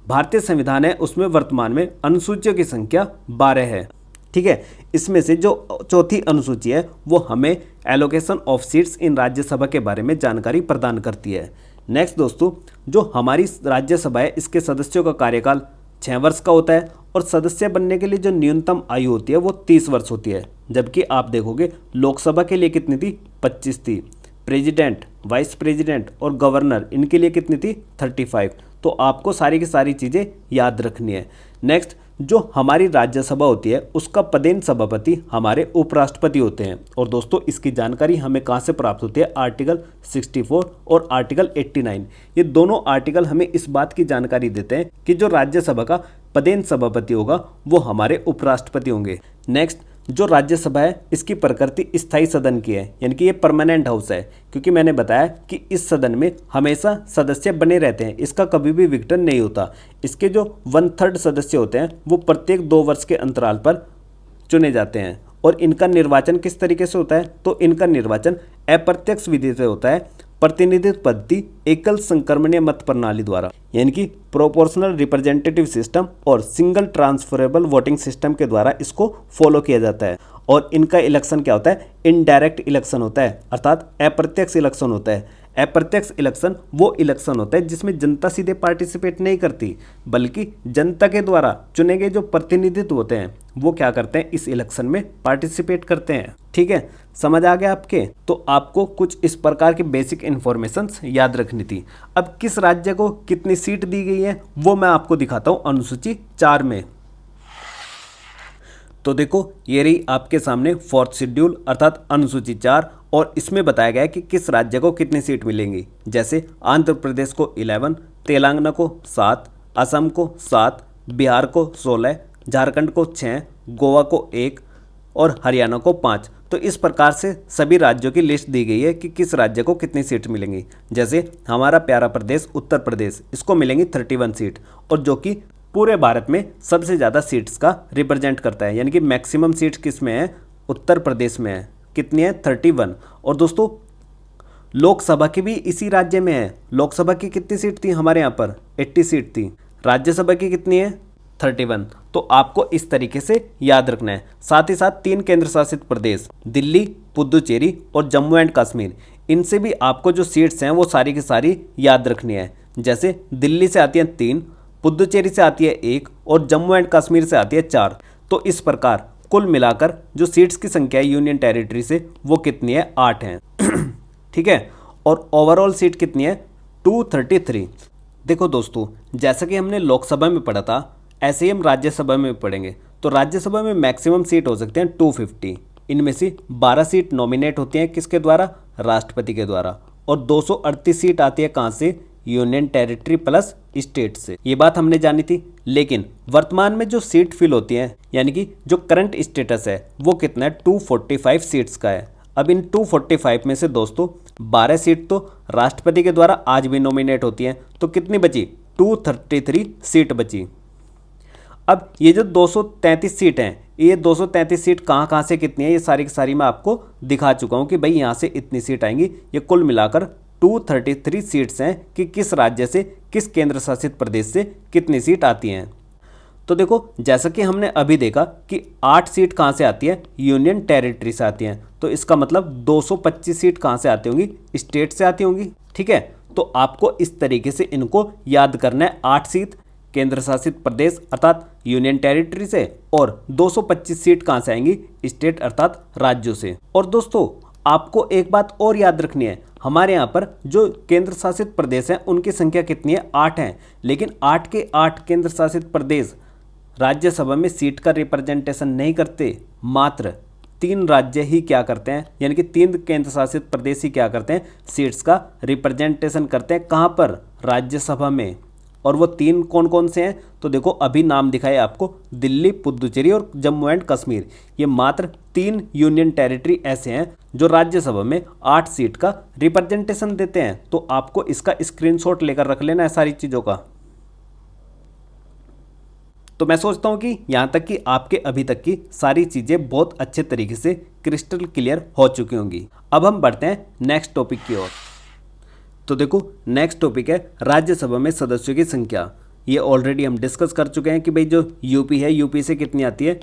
Speaker 1: भारतीय संविधान है उसमें वर्तमान में अनुसूचियों की संख्या 12 है, ठीक है। इसमें से जो चौथी अनुसूची है वो हमें allocation of seats in Rajya Sabha के बारे में जानकारी प्रदान करती है। नेक्स्ट दोस्तों, जो हमारी राज्यसभा है इसके सदस्यों का कार्यकाल 6 वर्ष का होता है और सदस्य बनने के लिए जो न्यूनतम आयु होती है वो 30 वर्ष होती है, जबकि आप देखोगे लोकसभा के लिए कितनी थी, 25 थी। प्रेसिडेंट, वाइस प्रेसिडेंट और गवर्नर इनके लिए कितनी थी, 35। तो आपको सारी की सारी चीज़ें याद रखनी है। नेक्स्ट, जो हमारी राज्यसभा होती है उसका पदेन सभापति हमारे उपराष्ट्रपति होते हैं, और दोस्तों इसकी जानकारी हमें कहाँ से प्राप्त होती है, आर्टिकल 64 और आर्टिकल 89। ये दोनों आर्टिकल हमें इस बात की जानकारी देते हैं कि जो राज्यसभा का पदेन सभापति होगा वो हमारे उपराष्ट्रपति होंगे। नेक्स्ट, जो राज्यसभा है इसकी प्रकृति स्थायी सदन की है, यानी कि ये परमानेंट हाउस है, क्योंकि मैंने बताया कि इस सदन में हमेशा सदस्य बने रहते हैं, इसका कभी भी विघटन नहीं होता। इसके जो 1/3 सदस्य होते हैं वो प्रत्येक 2 वर्ष के अंतराल पर चुने जाते हैं, और इनका निर्वाचन किस तरीके से होता है, तो इनका निर्वाचन अप्रत्यक्ष विधि से होता है, प्रतिनिधित्व पद्धति एकल संक्रमणीय मत प्रणाली द्वारा, यानी कि प्रोपोर्शनल रिप्रेजेंटेटिव सिस्टम और सिंगल ट्रांसफरेबल वोटिंग सिस्टम के द्वारा इसको फॉलो किया जाता है। और इनका इलेक्शन क्या होता है, इनडायरेक्ट इलेक्शन होता है, अर्थात अप्रत्यक्ष इलेक्शन होता है। अप्रत्यक्ष इलेक्शन वो इलेक्शन होता है जिसमें जनता सीधे पार्टिसिपेट नहीं करती, बल्कि जनता के द्वारा चुने गए जो प्रतिनिधित्व होते हैं वो क्या करते हैं, इस इलेक्शन में पार्टिसिपेट करते हैं, ठीक है। समझ आ गया आपके? तो आपको कुछ इस प्रकार की बेसिक इन्फॉर्मेशंस याद रखनी थी। अब किस राज्य को कितनी सीट दी गई है वो मैं आपको दिखाता हूँ अनुसूची 4 में। तो देखो ये रही आपके सामने 4th शेड्यूल अर्थात अनुसूची 4, और इसमें बताया गया है कि किस राज्य को कितनी सीट मिलेंगी। जैसे आंध्र प्रदेश को 11, तेलंगाना को 7, असम को 7, बिहार को 16, झारखंड को 6, गोवा को 1, और हरियाणा को 5। तो इस प्रकार से सभी राज्यों की लिस्ट दी गई है कि किस राज्य को कितनी सीट मिलेंगी। जैसे हमारा प्यारा प्रदेश उत्तर प्रदेश, इसको मिलेंगी 31 सीट, और जो कि पूरे भारत में सबसे ज़्यादा सीट्स का रिप्रेजेंट करता है, यानी कि मैक्सिमम सीट्स किस में है, उत्तर प्रदेश में है। कितनी है, 31। और दोस्तों लोकसभा की भी इसी राज्य में है। लोकसभा की कितनी सीट थी हमारे यहाँ पर, 80 सीट थी। राज्यसभा की कितनी है, 31। तो आपको इस तरीके से याद रखना है। साथ ही साथ 3 केंद्र शासित प्रदेश, दिल्ली, पुदुचेरी और जम्मू एंड कश्मीर, इनसे भी आपको जो सीट्स हैं वो सारी की सारी याद रखनी है। जैसे दिल्ली से आती है 3, पुदुचेरी से आती है 1 और जम्मू एंड कश्मीर से आती है 4। तो इस प्रकार कुल मिलाकर जो सीट्स की संख्या है यूनियन टेरिटरी से वो कितनी है, 8 है। ठीक है, और ओवरऑल सीट कितनी है, 233। देखो दोस्तों, जैसा कि हमने लोकसभा में पढ़ा था ऐसे ही हम राज्यसभा में पढ़ेंगे। तो राज्यसभा में मैक्सिमम सीट हो सकते हैं 250। इनमें से 12 सीट नॉमिनेट होती हैं किसके द्वारा, राष्ट्रपति के द्वारा, और 238 सीट आती है कहाँ से, यूनियन टेरिटरी प्लस स्टेट से। ये बात हमने जानी थी। लेकिन वर्तमान में जो सीट फिल होती हैं, यानी कि जो करंट स्टेटस है वो कितना है, 245 सीट्स का है। अब इन 245 में से दोस्तों 12 सीट तो राष्ट्रपति के द्वारा आज भी नॉमिनेट होती हैं, तो कितनी बची, 233 सीट बची। अब ये जो 233 सीट हैं, ये 233 सीट कहाँ कहाँ से कितनी है, ये सारी की सारी मैं आपको दिखा चुका हूँ कि भाई यहाँ से इतनी सीट आएंगी। ये कुल मिलाकर 233 सीट्स हैं कि किस राज्य से, किस केंद्र शासित प्रदेश से कितनी सीट आती हैं। तो देखो, जैसा कि हमने अभी देखा कि 8 सीट कहाँ से आती है, यूनियन टेरिटरी से आती हैं। तो इसका मतलब 225 सीट कहाँ से आती होंगी, स्टेट से आती होंगी। ठीक है, तो आपको इस तरीके से इनको याद करना है। 8 सीट केंद्र शासित प्रदेश अर्थात यूनियन टेरिटरी से, और 225 सीट कहाँ से आएंगी, स्टेट अर्थात राज्यों से। और दोस्तों आपको एक बात और याद रखनी है, हमारे यहाँ पर जो केंद्र शासित प्रदेश हैं उनकी संख्या कितनी है, 8 हैं। लेकिन 8 के 8 केंद्र शासित प्रदेश राज्यसभा में सीट का रिप्रेजेंटेशन नहीं करते। मात्र 3 राज्य ही क्या करते हैं, यानी कि 3 केंद्र शासित प्रदेश ही क्या करते हैं, सीट्स का रिप्रेजेंटेशन करते हैं। कहाँ पर, राज्यसभा में। और वो 3 कौन कौन से हैं, तो देखो अभी नाम दिखाए आपको, दिल्ली, पुदुचेरी और जम्मू एंड कश्मीर। ये मात्र 3 यूनियन टेरिटरी ऐसे हैं जो राज्यसभा में 8 सीट का रिप्रेजेंटेशन देते हैं। तो आपको इसका स्क्रीनशॉट लेकर रख लेना है सारी चीज़ों का। तो मैं सोचता हूँ कि यहाँ तक कि आपके अभी तक की सारी चीज़ें बहुत अच्छे तरीके से क्रिस्टल क्लियर हो चुकी होंगी। अब हम बढ़ते हैं नेक्स्ट टॉपिक की ओर। तो देखो, नेक्स्ट टॉपिक है राज्यसभा में सदस्यों की संख्या। ये ऑलरेडी हम डिस्कस कर चुके हैं कि भाई जो यूपी है, यूपी से कितनी आती है,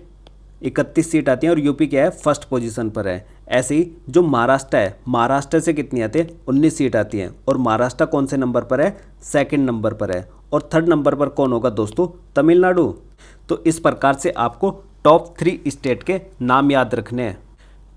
Speaker 1: 31 सीट आती हैं, और यूपी क्या है, फर्स्ट पोजीशन पर है। ऐसे ही जो महाराष्ट्र है, महाराष्ट्र से कितनी आती है, 19 सीट आती हैं, और महाराष्ट्र कौन से नंबर पर है, 2nd नंबर पर है। और 3rd नंबर पर कौन होगा दोस्तों, तमिलनाडु। तो इस प्रकार से आपको टॉप 3 स्टेट के नाम याद रखने हैं।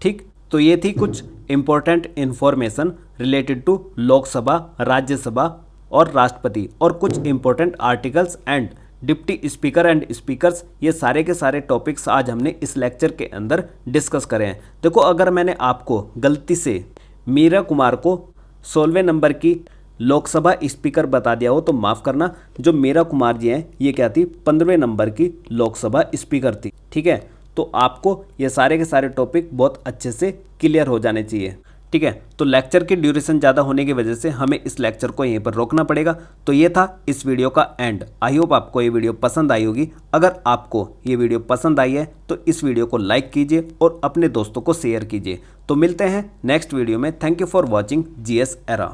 Speaker 1: ठीक, तो ये थी कुछ important information related to Lok Sabha, Rajya Sabha और राष्ट्रपति, और कुछ important articles and deputy speaker and speakers. ये सारे के सारे टॉपिक्स आज हमने इस लेक्चर के अंदर डिस्कस करे हैं। देखो, अगर मैंने आपको गलती से मीरा कुमार को 16वें नंबर की लोकसभा स्पीकर बता दिया हो तो माफ़ करना। जो मीरा कुमार जी हैं ये क्या थी, 15वें नंबर की लोकसभा स्पीकर थी। ठीक है, तो आपको ये सारे के सारे टॉपिक बहुत अच्छे से क्लियर हो जाने चाहिए। ठीक है, तो लेक्चर की ड्यूरेशन ज़्यादा होने की वजह से हमें इस लेक्चर को यहीं पर रोकना पड़ेगा। तो ये था इस वीडियो का एंड। आई होप आपको ये वीडियो पसंद आई होगी। अगर आपको ये वीडियो पसंद आई है तो इस वीडियो को लाइक कीजिए और अपने दोस्तों को शेयर कीजिए। तो मिलते हैं नेक्स्ट वीडियो में। Thank you for watching GS era.